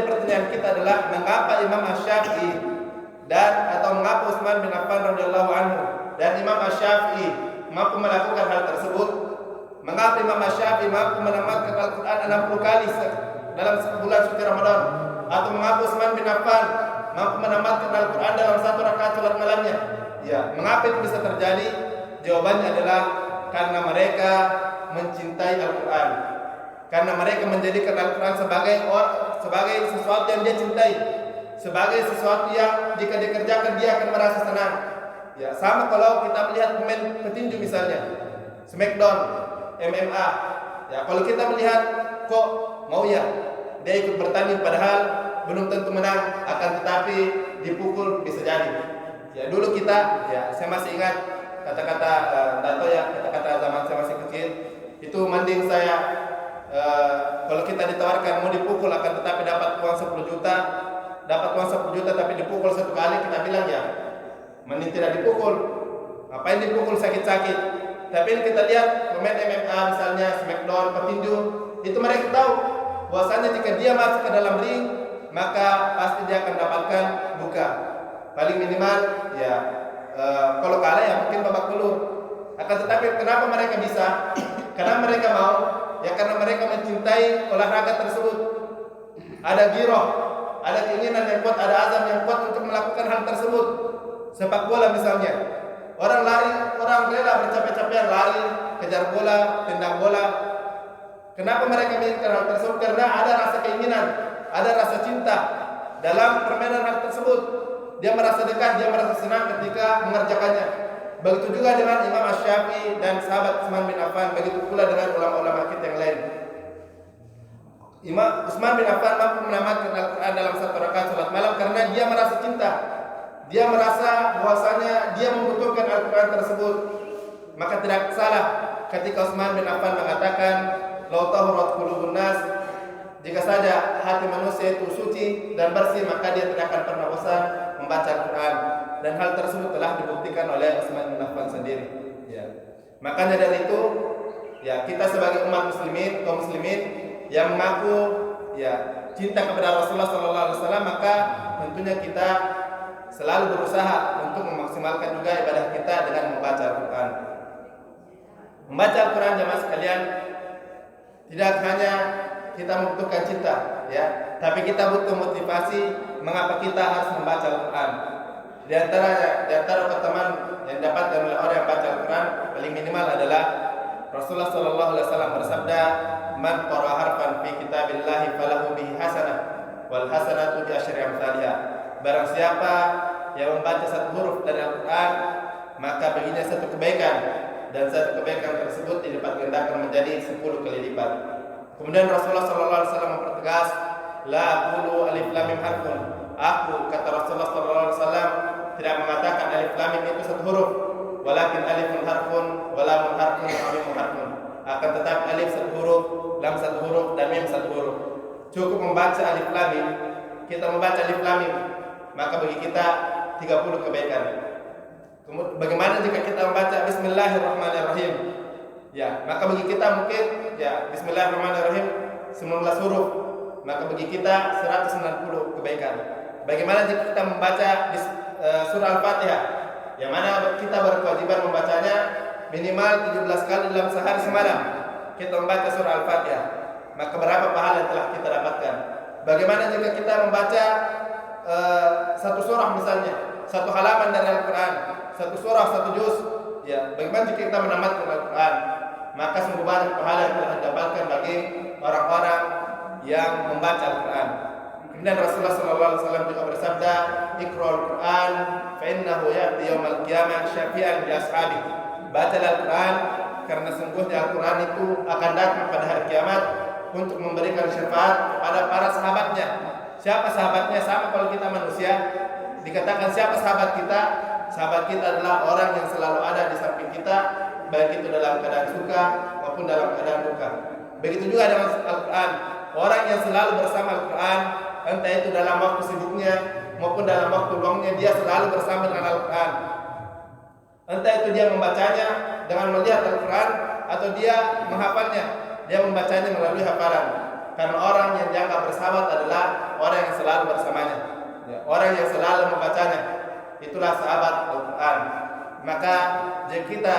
pertanyaan kita adalah mengapa Imam Asy-Syafi'i atau mengapa Utsman bin Affan radhiyallahu anhu dan Imam Asy-Syafi'i mampu melakukan hal tersebut? Mengapa Imam Asy-Syafi'i mampu menamatkan Al-Qur'an 60 kali dalam bulan suci Ramadan? Atau mengapa Utsman bin Affan mampu menamatkan Al-Qur'an dalam 1 rakaat salat malamnya? Ya, mengapa itu bisa terjadi? Jawabannya adalah karena mereka mencintai Al-Qur'an. Karena mereka menjadikan Al-Quran sebagai sesuatu yang dia cintai, sebagai sesuatu yang jika dikerjakan dia akan merasa senang. Ya, sama kalau kita melihat pemain petinju misalnya, Smackdown, MMA. Ya, kalau kita melihat kok mau ya dia ikut bertanding padahal belum tentu menang, akan tetapi dipukul bisa jadi. Ya, dulu kita, ya saya masih ingat kata-kata kata-kata zaman saya masih kecil itu mending saya kalau kita ditawarkan mau dipukul akan tetapi dapat uang 10 juta tapi dipukul 1 kali, kita bilang ya mending tidak dipukul. Ngapain dipukul sakit-sakit? Tapi kita lihat pemain MMA misalnya Smackdown, petinju, itu mereka tahu bahwasanya jika dia masuk ke dalam ring maka pasti dia akan dapatkan luka. Paling minimal ya kalau kalah ya mungkin babak belur. Akan tetapi kenapa mereka bisa? Karena mereka mau. Ya karena mereka mencintai olahraga tersebut. Ada giroh, ada keinginan yang kuat, ada azam yang kuat untuk melakukan hal tersebut. Sepak bola misalnya, orang rela bercapek-capekan lari, kejar bola, tendang bola. Kenapa mereka menginginkan hal tersebut? Karena ada rasa keinginan, ada rasa cinta dalam permainan hal tersebut. Dia merasa dekat, dia merasa senang ketika mengerjakannya. Begitu juga dengan Imam Asy-Syafi'i dan sahabat Utsman bin Affan, begitu pula dengan ulama-ulama kita yang lain. Imam Utsman bin Affan mampu menamatkan Al-Quran dalam 1 rakaat salat malam karena dia merasa cinta. Dia merasa bahwasanya dia membutuhkan Al-Quran tersebut. Maka tidak salah ketika Utsman bin Affan mengatakan, "Lau tahurat qulubun nas," jika saja hati manusia itu suci dan bersih, maka dia tidak akan pernah bosan membaca Al-Quran. Dan hal tersebut telah dibuktikan oleh Utsman bin Affan sendiri. Ya. Makanya dari itu, ya kita sebagai umat muslimin, kaum muslimin yang mengaku ya cinta kepada Rasulullah SAW, maka tentunya kita selalu berusaha untuk memaksimalkan juga ibadah kita dengan membaca Al-Quran. Membaca Al-Quran jemaah sekalian tidak hanya kita membutuhkan cinta, ya, tapi kita butuh motivasi mengapa kita harus membaca Al-Quran. Di antara pertemuan yang dapat oleh orang yang baca Al-Quran paling minimal adalah Rasulullah SAW bersabda, "Man qara'a harfan fi kitabillahi falahu bihi hasanah wal hasanatu bi asyri amsalha." Barang siapa yang membaca 1 huruf dari Al-Quran, maka baginya 1 kebaikan, dan 1 kebaikan tersebut dilipat gandakan menjadi 10 kali lipat. Kemudian Rasulullah SAW mempertegas, "La aqulu alif lam mim harfun." Aku, kata Rasulullah SAW, tidak mengatakan alif lam mim itu 1 huruf, walakin alifun harfun, wa lamun harfun, wa mimun harfun. Akan tetapi alif 1 huruf, lam 1 huruf, dan mim 1 huruf. Cukup membaca alif lam mim, kita membaca alif lam mim, maka bagi kita 30 kebaikan. Kemudian bagaimana jika kita membaca Bismillahirrahmanirrahim? Ya, maka bagi kita mungkin ya Bismillahirrahmanirrahim 19 huruf, maka bagi kita 190 kebaikan. Bagaimana jika kita membaca surah Al-Fatihah, yang mana kita berkewajiban membacanya minimal 17 kali dalam sehari semalam. Kita membaca surah Al-Fatihah, maka berapa pahala yang telah kita dapatkan. Bagaimana jika kita membaca satu surah misalnya, satu halaman dari Al-Quran, satu surah, satu juz, ya, bagaimana jika kita menamatkan Al-Quran, maka sungguh banyak pahala yang telah didapatkan bagi orang-orang yang membaca Al-Quran. Kemudian Rasulullah SAW juga bersabda, "Iqra'ul Quran, fa innahu ya'ti yaumal qiyamah syafi'an li ashabi." Bacalah Al-Quran, karena sungguhnya Al-Quran itu akan datang pada hari kiamat untuk memberikan syafaat kepada para sahabatnya. Siapa sahabatnya? Sama kalau kita manusia, dikatakan siapa sahabat kita? Sahabat kita adalah orang yang selalu ada di samping kita, baik itu dalam keadaan suka maupun dalam keadaan duka. Begitu juga dengan Al-Quran. Orang yang selalu bersama Al-Quran, entah itu dalam waktu sibuknya maupun dalam waktu luangnya, dia selalu bersama dengan Al-Quran. Entah itu dia membacanya dengan melihat Al-Quran atau dia menghafalnya, dia membacanya melalui hafalan. Karena orang yang dianggap bersahabat adalah orang yang selalu bersamanya, ya, orang yang selalu membacanya. Itulah sahabat Al-Quran. Maka jika kita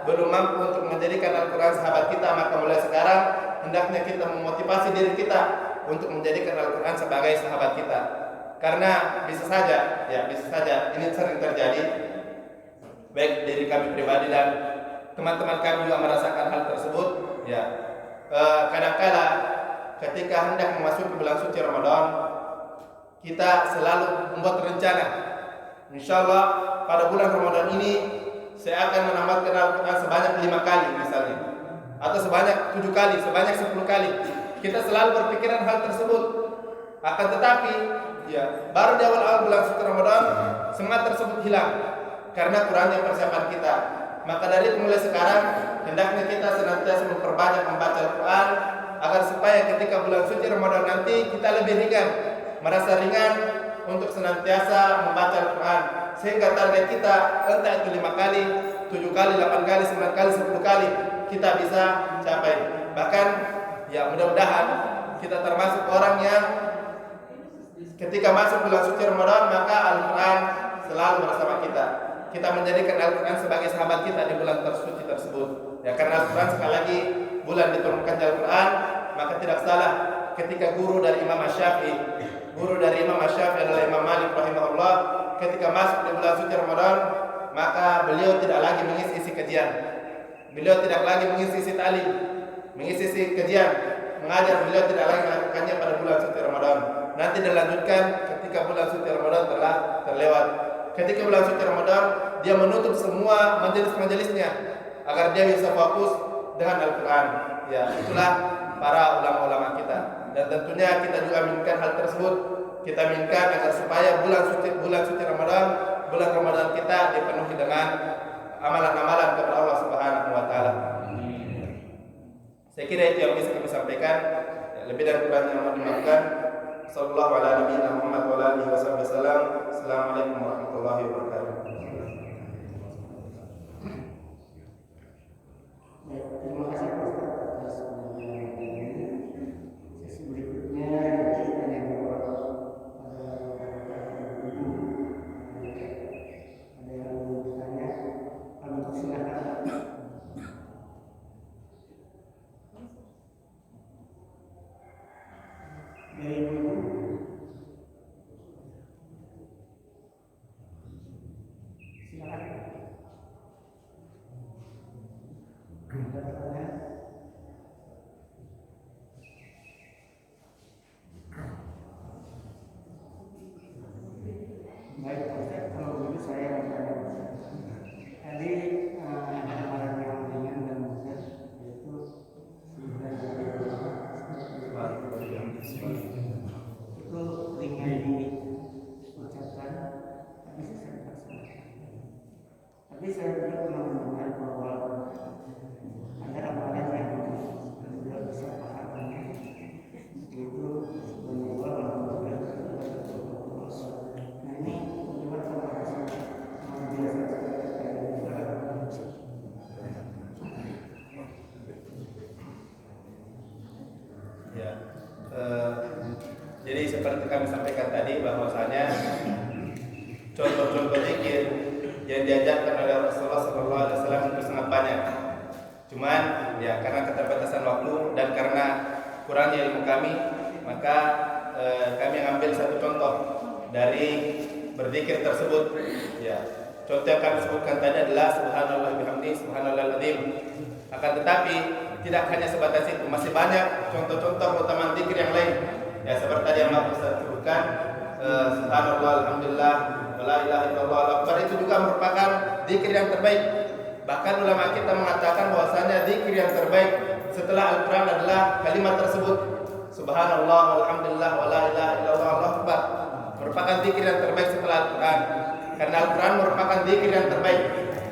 belum mampu untuk menjadikan Al-Quran sahabat kita, maka mulai sekarang hendaknya kita memotivasi diri kita untuk menjadikan Al-Quran sebagai sahabat kita. Karena bisa saja ini sering terjadi, baik diri kami pribadi dan teman-teman kami juga merasakan hal tersebut. Ya, kadang-kala ketika hendak memasuki bulan suci Ramadan, kita selalu membuat rencana. Insyaallah pada bulan Ramadan ini saya akan menamatkan Al-Quran sebanyak 5 kali misalnya, atau sebanyak 7 kali, sebanyak 10 kali. Kita selalu berpikiran hal tersebut. Akan tetapi, ya, baru di awal-awal bulan suci Ramadan semangat tersebut hilang karena kurangnya persiapan kita. Maka dari itu mulai sekarang hendaknya kita senantiasa memperbanyak membaca Al-Quran agar supaya ketika bulan suci Ramadan nanti kita lebih ringan, merasa ringan untuk senantiasa membaca Al-Quran, sehingga target kita entah itu 5 kali, 7 kali, 8 kali, 9 kali, 10 kali kita bisa capai. Bahkan ya mudah-mudahan kita termasuk orang yang ketika masuk bulan suci Ramadan maka Al-Quran selalu bersama kita. Kita menjadikan Al-Quran sebagai sahabat kita di bulan tersuci tersebut. Ya, karena Al-Quran sekali lagi bulan diturunkan Al-Quran, maka tidak salah ketika guru dari Imam Syafi'i adalah Imam Malik rahimahullah, ketika masuk di bulan suci Ramadan, maka beliau tidak lagi mengisi isi kajian. Beliau tidak lagi mengisi isi ta'lim, mengisi isi kajian, mengajar, beliau tidak lagi melakukannya pada bulan suci Ramadan. Nanti dilanjutkan ketika bulan suci Ramadan telah terlewat. Ketika bulan suci Ramadan, dia menutup semua majelis-majelisnya agar dia bisa fokus dengan Al-Quran. Ya, itulah para ulama-ulama kita. Dan tentunya kita juga menginginkan hal tersebut. Kita inginkan agar supaya bulan suci Ramadan, bulan Ramadan kita dipenuhi dengan amalan-amalan kepada Allah Subhanahu wa taala. Saya kira itu yang bisa kami sampaikan. Ya, lebih dan kurangnya mohon dimaafkan. Sallallahu ala nabiyina Muhammad wa ala alihi wasallam. Assalamualaikum warahmatullahi wabarakatuh. Terima kasih Pak Ustaz atas penyampaian ini. Sesi berikutnya kita yang ada yang mau bertanya, kami silakan. Dari ibu. Silakan. Baik, Ustaz, kalau begitu saya bertanya. Tadi amalan yang ringan dan mudah, yaitu itu ringan diucapkan, tapi susah dilaksanakan. Tapi saya juga pernah mendengar bahwa ada amalan yang tidak bisa pahamnya, yaitu menyebabkan Nah ini bagaimana contoh-contoh zikir yang diajarkan oleh Rasulullah SAW itu sangat banyak. Cuman ya karena keterbatasan waktu dan karena kurangnya ilmu kami, maka kami ambil satu contoh dari berzikir tersebut. Ya, contoh yang kami sebutkan tadi adalah subhanallah bihamdi subhanallahil azim. Akan tetapi tidak hanya sebatas itu, masih banyak contoh-contoh keutamaan zikir yang lain. Ya, seperti tadi yang Bapak sebutkan, subhanallah alhamdulillah wala ilaha illallah akbar, itu juga merupakan zikir yang terbaik. Bahkan ulama kita mengatakan bahwasanya zikir yang terbaik setelah Al-Quran adalah kalimat tersebut, subhanallah walhamdulillah wala ilaha illallah Allahu akbar, merupakan zikir yang terbaik setelah Al-Quran. Karena Al-Quran merupakan zikir yang terbaik.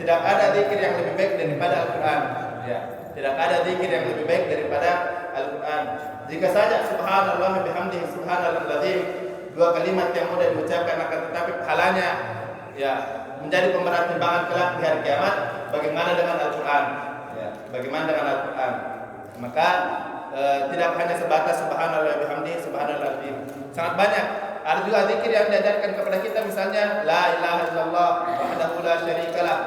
Tidak ada zikir yang lebih baik daripada Al-Quran. Ya, tidak ada zikir yang lebih baik daripada Al-Quran. Jika saja subhanallah bihamdihi subhanallahil azim, dua kalimat yang mudah diucapkan, akan tetapi pahalanya ya menjadi pemberat timbangan kelak di hari kiamat. Bagaimana dengan Al-Quran? Ya, bagaimana dengan Al-Quran? Maka tidak hanya sebatas subhanallah bihamdihi subhanallahil azim. Sangat banyak. Ada juga zikir yang diajarkan kepada kita, misalnya la ilaha illallah wahdahu la syarikalah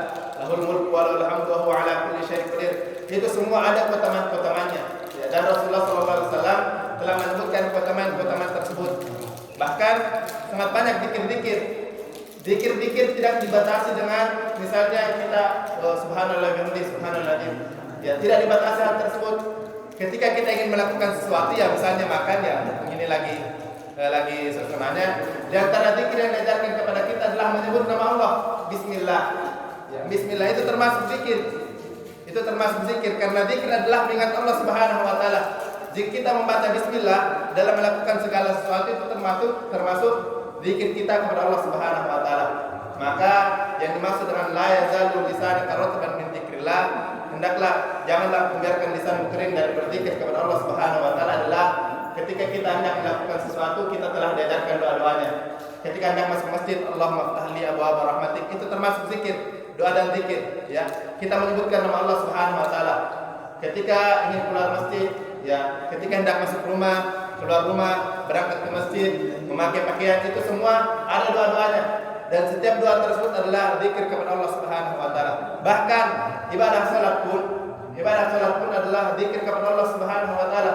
lahul mulku wa lahul hamdu wa huwa ala kulli syai'in qadir. Itu semua ada keutamaan-keutamaannya. Ya, dan Rasulullah SAW telah menyebutkan keutamaan-keutamaan tersebut. Bahkan sangat banyak zikir-zikir. Zikir-zikir tidak dibatasi dengan misalnya kita subhanallah bihamdihi subhanallahil azim. Ya, tidak dibatasi hal tersebut. Ketika kita ingin melakukan sesuatu, ya misalnya makan, ya ini lagi suasananya, di antara zikir yang diajarkan kepada kita adalah menyebut nama Allah, bismillah. Ya, bismillah itu termasuk zikir. Itu termasuk zikir karena zikir adalah mengingat Allah Subhanahu wa taala. Jika kita membaca bismillah dalam melakukan segala sesuatu, itu termasuk zikir kita kepada Allah Subhanahu wa taala. Maka yang dimaksud dengan la yazalu lisanuka ratban min dzikrillah, hendaklah janganlah membiarkan lisanmu kering dari berzikir kepada Allah Subhanahu wa taala adalah ketika kita hendak melakukan sesuatu, kita telah diajarkan doa-doanya. Ketika hendak masuk masjid, Allahumma ftahli abwaaba rahmatik, itu termasuk zikir, doa dan zikir. Ya, kita menyebutkan nama Allah Subhanahu wa taala. Ketika ingin keluar masjid, ya, ketika hendak masuk rumah, keluar rumah, berangkat ke masjid, memakai pakaian, itu semua ada doa-doanya. Dan setiap doa tersebut adalah zikir kepada Allah Subhanahu wa taala. Bahkan ibadah salat pun adalah zikir kepada Allah Subhanahu wa taala.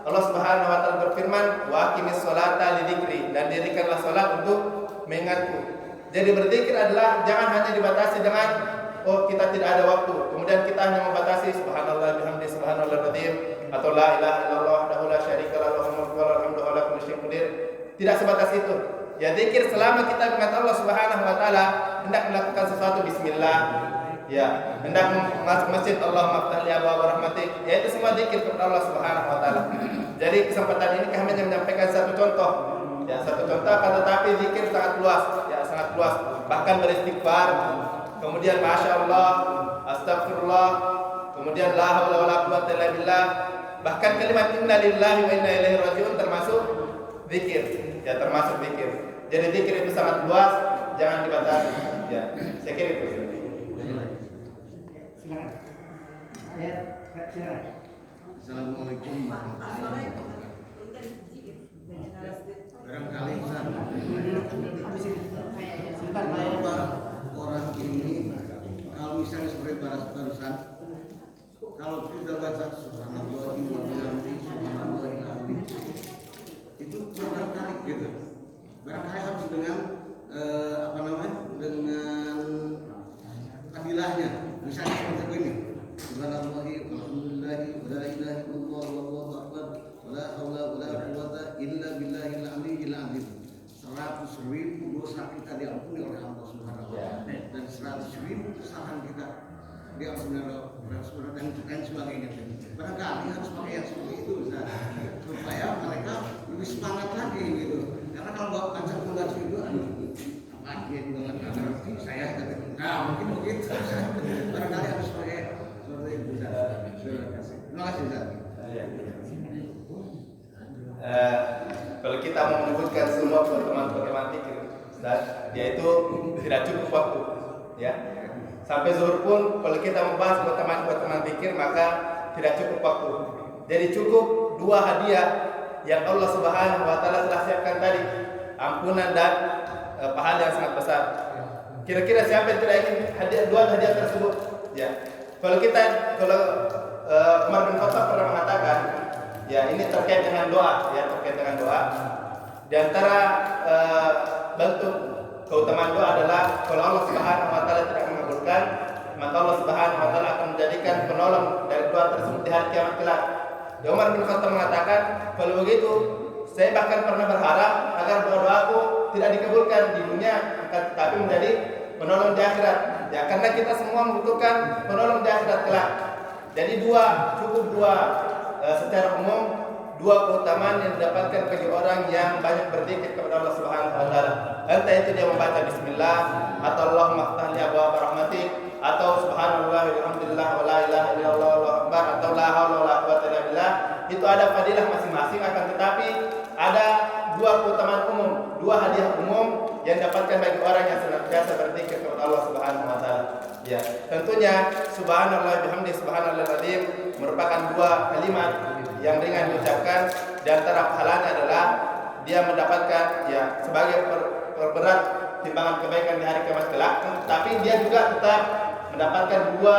Allah Subhanahu wa taala berfirman, "Wa aqimis sholata lidzikri," dan dirikanlah salat untuk mengingatku. Jadi berzikir adalah jangan hanya dibatasi dengan kita tidak ada waktu, kemudian kita hanya membatasi subhanallah bihamdihi subhanallahil azim atau la ilaha illallah wahdahu la syarikalah lahul mulku wa lahul hamdu wa ala kulli syai'in qadir. Tidak sebatas itu. Ya, zikir selama kita mengingat Allah Subhanahu wa taala, hendak melakukan sesuatu bismillah. Ya, hendak masuk masjid, Allahumma ftahli abwaaba rahmatik. Ya, itu semua zikir kepada Allah Subhanahu wa taala. Jadi kesempatan ini kami hanya menyampaikan satu contoh. Ya, satu contoh, tetapi zikir sangat luas, ya sangat luas. Bahkan beristighfar, kemudian masya Allah, astagfirullah, kemudian la haula wala quwwata illa billah. Bahkan kalimat inna lillahi wa inna ilaihi rajiun termasuk zikir. Ya, termasuk zikir. Jadi zikir itu sangat luas, jangan dibatasi. Ya, saya kira itu. Assalamualaikum warahmatullahi wabarakatuh. Barangkali orang ini kalau misalnya seperti barusan, kalau kita baca subhanallah wa bihamdihi subhanallahil azim, itu barangkali gitu. Barangkali harus dengan dengan adilahnya. Misalnya seperti ini. Subhanallahi walhamdulillahi wa la ilaha illallah wallahu akbar wa la haula wa la quwwata illa billahil aliyyil azim. 100.000 dosa kita diampuni oleh Allah Subhanahu wa taala dan 100.000 kesalahan kita diampuni oleh Allah Subhanahu wa taala dan sebagainya. Barangkali harus pakai yang seperti itu, Ustaz, supaya mereka lebih semangat lagi gitu. Karena kalau baca itu apa dia dengan ngerti saya mungkin begitu. Barangkali harus pakai seperti itu, Ustaz. Terima kasih, Ustaz. Kalau kita mau menyebutkan semua pertemuan-pertemuan zikir, yaitu tidak cukup waktu, ya. Sampai zuhur pun kalau kita membahas pertemuan zikir maka tidak cukup waktu. Jadi cukup dua hadiah yang Allah Subhanahu wa taala telah siapkan tadi, ampunan dan pahala yang sangat besar. Kira-kira siapa yang tidak ingin dua hadiah tersebut? Ya, kalau Umar bin Khattab pernah mengatakan, ya ini terkait dengan doa, ya terkait dengan doa. Di antara bentuk keutamaan doa adalah kalau Allah Subhanahu wa taala tidak mengabulkan, maka Allah Subhanahu wa taala akan menjadikan penolong dari doa tersebut di hari kiamat kelak. Umar bin Khattab mengatakan, kalau begitu saya bahkan pernah berharap agar doa-doaku tidak dikabulkan di dunia, tapi menjadi penolong di akhirat. Ya, karena kita semua membutuhkan penolong di akhirat kelak. Jadi cukup dua secara umum, dua keutamaan yang didapatkan bagi orang yang banyak berzikir kepada Allah Subhanahu wa taala. Entah itu dia membaca bismillah atau Allahumma ftah li abwaab rahmatik atau subhanallah walhamdulillah wa la ilaha illallah wallahu akbar atau la haula wala quwwata illa billah. Itu ada fadilah masing-masing, akan tetapi ada dua keutamaan umum, dua hadiah umum yang dapatkan bagi orang yang senantiasa berzikir kepada Allah Subhanahu wa taala. Ya, tentunya subhanallah bihamdi subhanallahil azim merupakan dua kalimat yang ringan diucapkan. Di antara pahalanya adalah dia mendapatkan ya sebagai perberat timbangan kebaikan di hari kiamat kelak, tapi dia juga tetap mendapatkan dua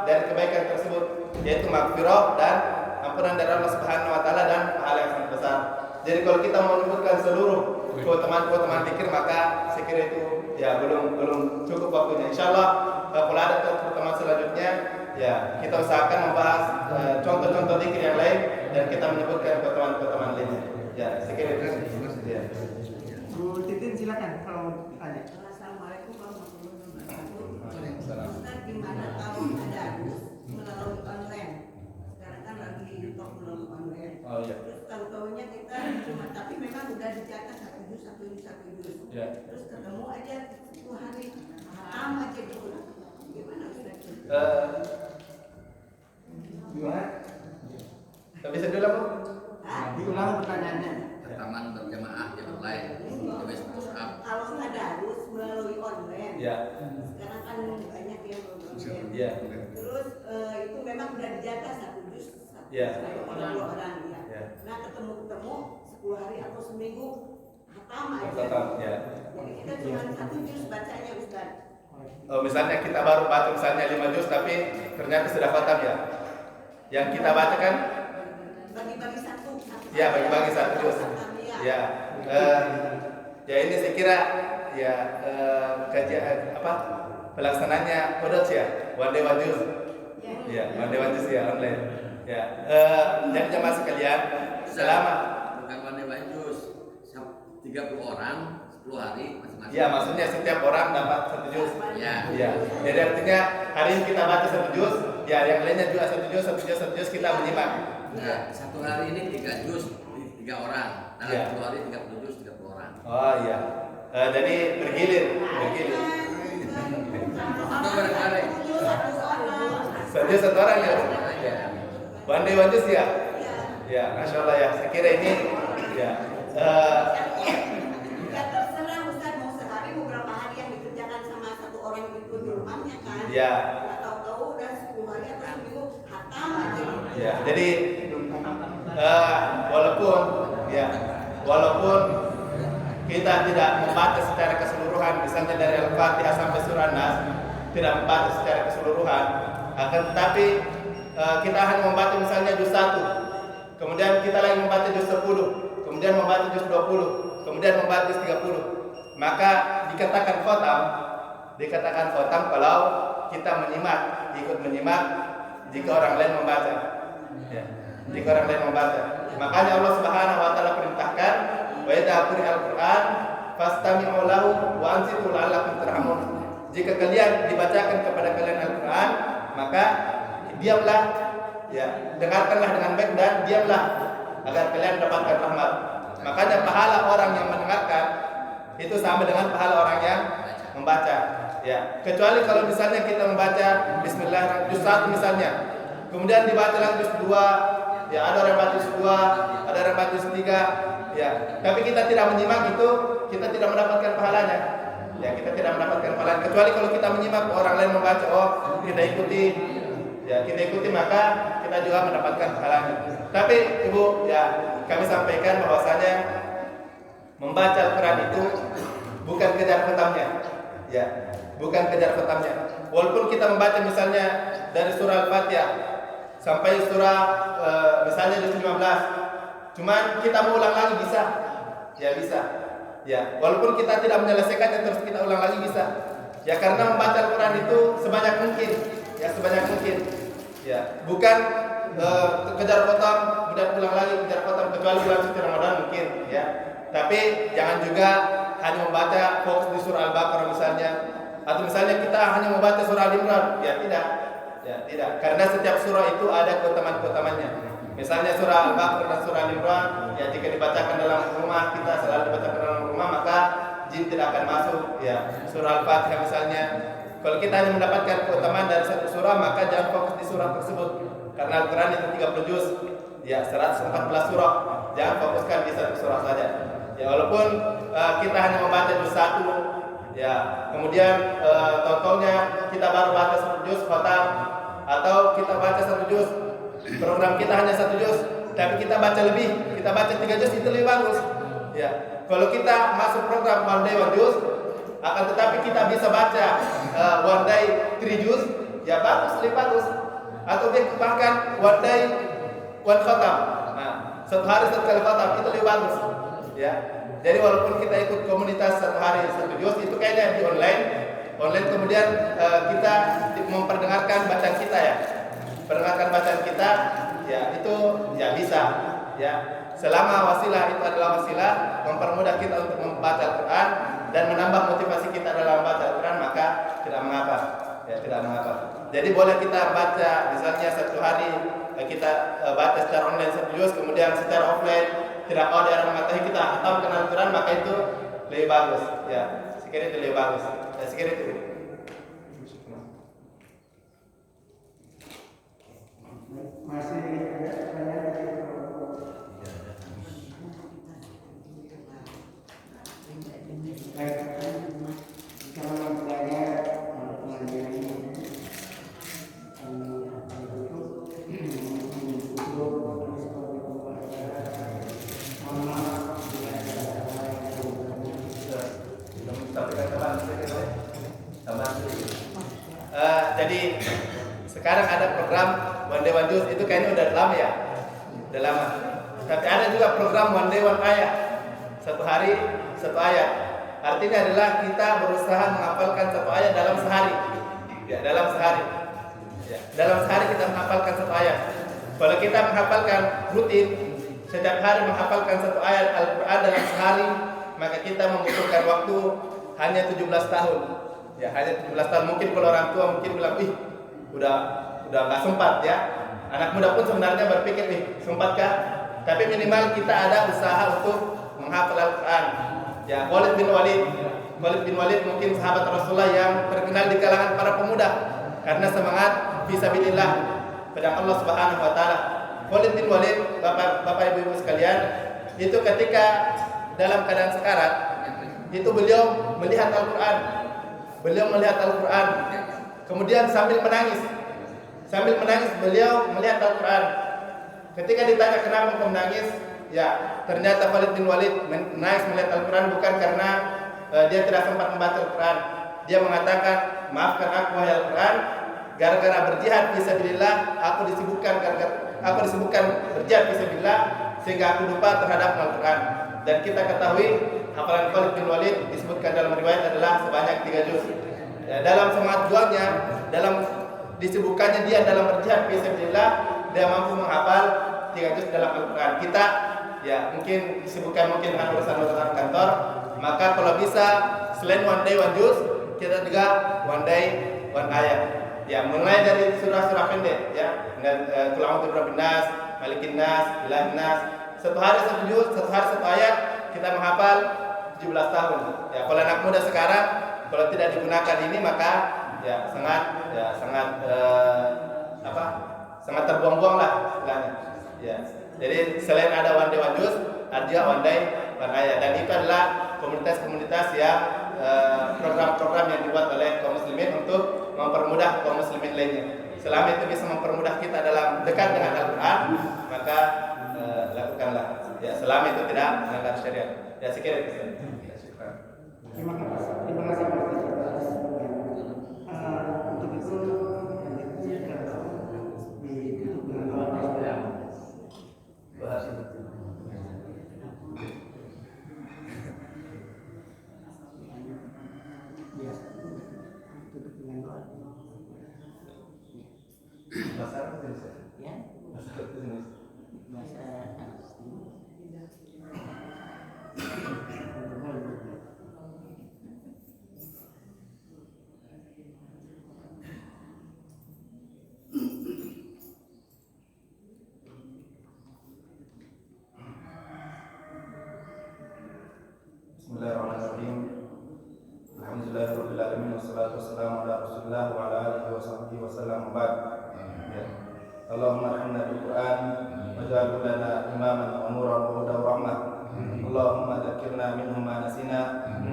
dari kebaikan tersebut, yaitu maghfirah dan ampunan dari Allah Subhanahu wa taala dan pahala yang sangat besar. Jadi kalau kita mau menyebutkan seluruh keutamaan zikir, maka saya kira itu ya belum cukup waktunya. Insyaallah kalau ada keutamaan selanjutnya ya kita usahakan membahas contoh-contoh zikir yang lain dan kita menyebutkan keutamaan lainnya. Ya, saya kira itu. Ya. Bu Titin silakan kalau mau tanya. Assalamualaikum warahmatullahi wabarakatuh. Ustaz, gimana kalau ada arus melalui online? Sekarang kan lagi top melalui online. Oh iya. Terus tahu-tahunya kita cuma, tapi memang udah dicatat satu juz. Ya. Terus ketemu aja 10 hari hatam aja gitu. Gimana Ustaz? Gimana? Bisa dulu Bu? Diulang pertanyaannya. Taman berjamaah yang online, lebih WhatsApp. Kalau ada arus melalui online, Ya. sekarang kan banyak yang online. Ya. Terus itu memang udah dijaga satu juz, Ya. dua orang ya. Ya. Nah ketemu 10 hari atau seminggu hatam aja. Hatam, ya. Jadi kita cuma satu juz bacanya Ustaz. Oh, misalnya kita baru baca misalnya 5 juz tapi ternyata sudah khatam ya. Yang kita baca kan Bagi-bagi satu. ya bagi-bagi satu juz. Ya. Ya ini saya kira ya kajian pelaksananya kodok ya, one day one juz. Ya, one day one juz ya online. Ya. Jadi jemaah sekalian, selama bukan pandai bajus 30 orang 10 hari masing-masing. ya maksudnya setiap orang dapat satu juz. Ya. Ya. Jadi artinya hari ini kita baca satu juz, ya yang lainnya juga satu juz kita menyimak. Nah, satu hari ini 3 juz 3 orang. Dalam Ya. 10 hari 30 juz 30 orang. Oh iya. Jadi bergilir. Atau barangkali Satu juz satu orang ya. ya. One day one juz ya. Ya, masya Allah ya. Saya kira ini ya. Ya terserah Ustaz mau sehari mau berapa hari yang dikerjakan sama satu orang itu di rumahnya kan. Ya. Nggak tahu-tahu udah 10 hari atau seminggu hatam aja gitu. Ya, jadi walaupun kita tidak membaca secara keseluruhan, misalnya dari Al-Fatihah sampai surah Nas, tidak membaca secara keseluruhan, akan tetapi kita hanya membaca misalnya juz 1, kemudian kita lagi membaca juz 10, kemudian membaca juz 20, kemudian membaca juz 30, maka dikatakan khotam kalau kita ikut menyimak jika orang lain membaca. Ya. Jika orang lain membaca. Makanya Allah Subhanahu wa taala perintahkan wa idza quri'al Qur'an fastami'u lahu wa ansitu la'allakum turhamun. Jika kalian dibacakan kepada kalian Al-Qur'an, maka diamlah, ya, dengarkanlah dengan baik dan diamlah agar kalian dapatkan rahmat. Makanya pahala orang yang mendengarkan itu sama dengan pahala orang yang membaca. Ya, kecuali kalau misalnya kita membaca Bismillahirrahmanirrahim juz 1 misalnya, kemudian dibaca lagi juz 2, ya ada orang baca juz 2, ada orang baca juz 3, ya. Tapi kita tidak menyimak itu, kita tidak mendapatkan pahalanya. Ya, kita tidak mendapatkan pahala. Kecuali kalau kita menyimak orang lain membaca, oh kita ikuti, ya kita ikuti maka kita juga mendapatkan pahalanya. Tapi Ibu, ya kami sampaikan bahwasanya membaca Al-Quran itu bukan kejar khatamnya. Ya, bukan kejar khatamnya. Walaupun kita membaca misalnya dari surah Al-Fatihah sampai surah misalnya di 15, cuman kita mau ulang lagi bisa? Ya bisa. Ya, walaupun kita tidak menyelesaikannya terus kita ulang lagi bisa. Ya, karena membaca Al-Quran itu sebanyak mungkin. Ya, sebanyak mungkin. Ya, bukan kejar khatam, kemudian ulang lagi kejar khatam kecuali bulan suci Ramadan mungkin. Ya, tapi jangan juga hanya membaca fokus di surah Al-Baqarah misalnya, atau misalnya kita hanya membaca surah Al-Imran. Ya tidak. Ya tidak. Karena setiap surah itu ada keutamaan-keutamaannya. Misalnya surah Al-Baqarah dan surah Al-Imran, ya jika dibacakan dalam rumah, kita selalu dibacakan dalam rumah, maka jin tidak akan masuk. Ya, surah Al-Fatihah misalnya, kalau kita hanya mendapatkan keutamaan dari satu surah, maka jangan fokus di surah tersebut. Karena Al-Quran itu 30 juz, ya 114 surah. Jangan fokuskan di satu surah saja. Ya, walaupun kita hanya membaca juz 1, ya, kemudian contohnya kita baru baca 1 juz khatam, atau kita baca 1 juz, program kita hanya 1 juz, tapi kita baca lebih, kita baca 3 juz, itu lebih bagus. Ya, kalau kita masuk program one day one juz, akan tetapi kita bisa baca one day 3 juz, ya bagus, lebih bagus. Atau dia bahkan one day one khatam. Nah, satu hari satu kali khatam itu lebih bagus. Ya, jadi walaupun kita ikut komunitas satu hari 1 juz, itu kayaknya di online kemudian kita memperdengarkan bacaan kita ya. Perdengarkan bacaan kita, ya itu ya bisa, ya. Selama wasilah itu adalah wasilah mempermudah kita untuk membaca Al-Quran dan menambah motivasi kita dalam membaca Al-Quran, maka tidak mengapa, ya tidak mengapa. Jadi boleh kita baca misalnya 1 hari kita baca secara online 1 juz, kemudian secara offline tidak ada yang mengatakan kita hatamkan Al-Quran, maka itu lebih bagus, ya. Sekiranya itu lebih bagus, ya sekiranya itu. Masih ada pertanyaan dari baik, kalau mau bertanya pengajian ini jadi sekarang ada program One Day One Juz, itu kayaknya udah lama ya, udah lama. Tapi ada juga program One Day One Ayat, 1 hari 1 ayat. Artinya adalah kita berusaha menghafalkan 1 ayat dalam sehari. Ya, dalam sehari. Ya, dalam sehari kita menghafalkan 1 ayat. Kalau kita menghafalkan rutin, setiap hari menghafalkan 1 ayat Al-Quran dalam sehari, maka kita membutuhkan waktu hanya 17 tahun. Ya, hanya 17 tahun. Mungkin kalau orang tua mungkin bilang, "Ih, udah nggak sempat ya." Anak muda pun sebenarnya berpikir, "Ih, sempatkah?" Tapi minimal kita ada usaha untuk menghafal Al-Quran. Ya, Khalid bin Walid mungkin sahabat Rasulullah yang terkenal di kalangan para pemuda karena semangat fisabilillah pada Allah Subhanahu wa taala. Khalid bin Walid, Bapak Ibu sekalian, itu ketika dalam keadaan sekarat, itu beliau melihat Al-Quran. Kemudian sambil menangis beliau melihat Al-Quran. Ketika ditanya kenapa kau menangis, ya ternyata Khalid bin Walid menangis melihat Al-Quran bukan karena dia tidak sempat membaca Al-Quran. Dia mengatakan, "Maafkan aku wahai Al-Quran, gara-gara berjihad fisabilillah aku disibukkan berjihad fisabilillah sehingga aku lupa terhadap Al-Quran." Dan kita ketahui hafalan Khalid bin Walid disebutkan dalam riwayat adalah sebanyak 3 juz. Ya, dalam semangat juangnya, dalam disibukkannya dia dalam berjihad fisabilillah, dia mampu menghafal 3 juz dalam Al-Quran. Kita ya mungkin disibukkan dengan urusan kantor, maka kalau bisa selain one day one juz, kita juga one day one ayat. Ya, mulai dari surah-surah pendek ya, dengan Qul a'udzu birabbin nas, malikin nas, ilahin nas. 1 hari 1 juz, 1 hari 1 ayat, kita menghafal 17 tahun. Ya, kalau anak muda sekarang kalau tidak digunakan ini maka ya sangat terbuang-buang lah istilahnya. Ya. Jadi selain ada one day one juz, ada juga one day one ayat, dan itu adalah komunitas-komunitas yang program-program yang dibuat oleh kaum muslimin untuk mempermudah kaum muslimin lainnya. Selama itu bisa mempermudah kita dalam dekat dengan Al-Quran, maka lakukanlah. Ya, selama itu tidak melanggar syariat. Ya, sekian. Terima kasih Pak Ustaz atas untuk itu ditutup dengan doa. Bahas Biasa tutup dengan doa. bahasa apa sih? Ya, Bahasa apa sih? bahasa Bismillahirrahmanirrahim. Alhamdulillahirabbil alamin wassalatu wassalamu ala Rasulillah wa ala alihi wa sahbihi wasallam. Ya. Allahumma arhamna bil Qur'an waj'alhu lana imaman wa nuran wa hudan wa rahmah. Allahumma dzakkirna minhu ma nasina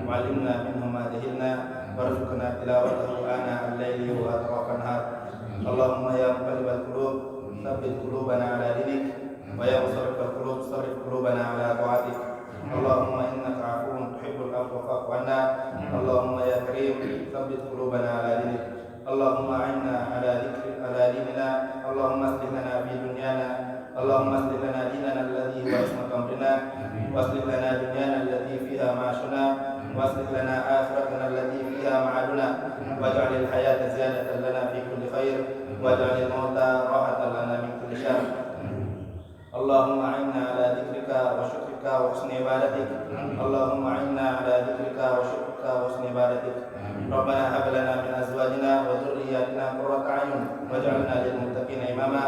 wa 'allimna minhu ma jahilna warzuqna tilawatahu ana al-laili wa atrafan nahar. Allahumma ya muqallibal qulub tsabbit qulubana ala dinik wa ya musarrifal qulub sarrif qulubana ala ta'atik. Allahumma innaka 'afuwun tuhibbul 'afwa fa'fu 'anna. Allahumma ya karim tsabbit qulubana ala dinik. Allahumma 'inna ala dinina. Allahumma aslih lana fi dunyana. Allahumma aslih lana dinana alladhi huwa ismatu amrina wa aslih lana dunyana allati fiha ma'ashuna wa aslih lana akhiratana allati fiha ma'aduna waj'alil hayata ziyadatan lana fi kulli khair waj'alil mauta rahatan lana min kulli syarr. Allahumma 'inna ala dzikrika wa syukrika wa husni ibadatik. Allahumma 'inna ala dzikrika wa syukrika wa husni ibadatik. Rabbana hab lana min azwajina wa dhurriyyatina qurrata a'yun waj'alna lil muttaqina imama.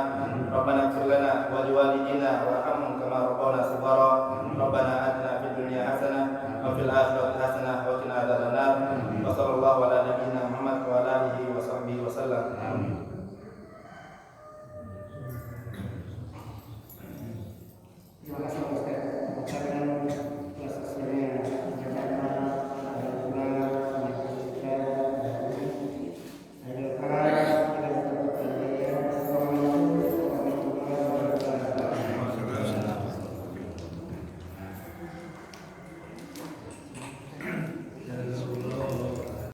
Rabbana ighfir lana wa liwalidina warhamhum kama rabbawna shighara. Rabbana atina fid dunya hasanah wa fil akhirati hasanah wa qina adzabannar.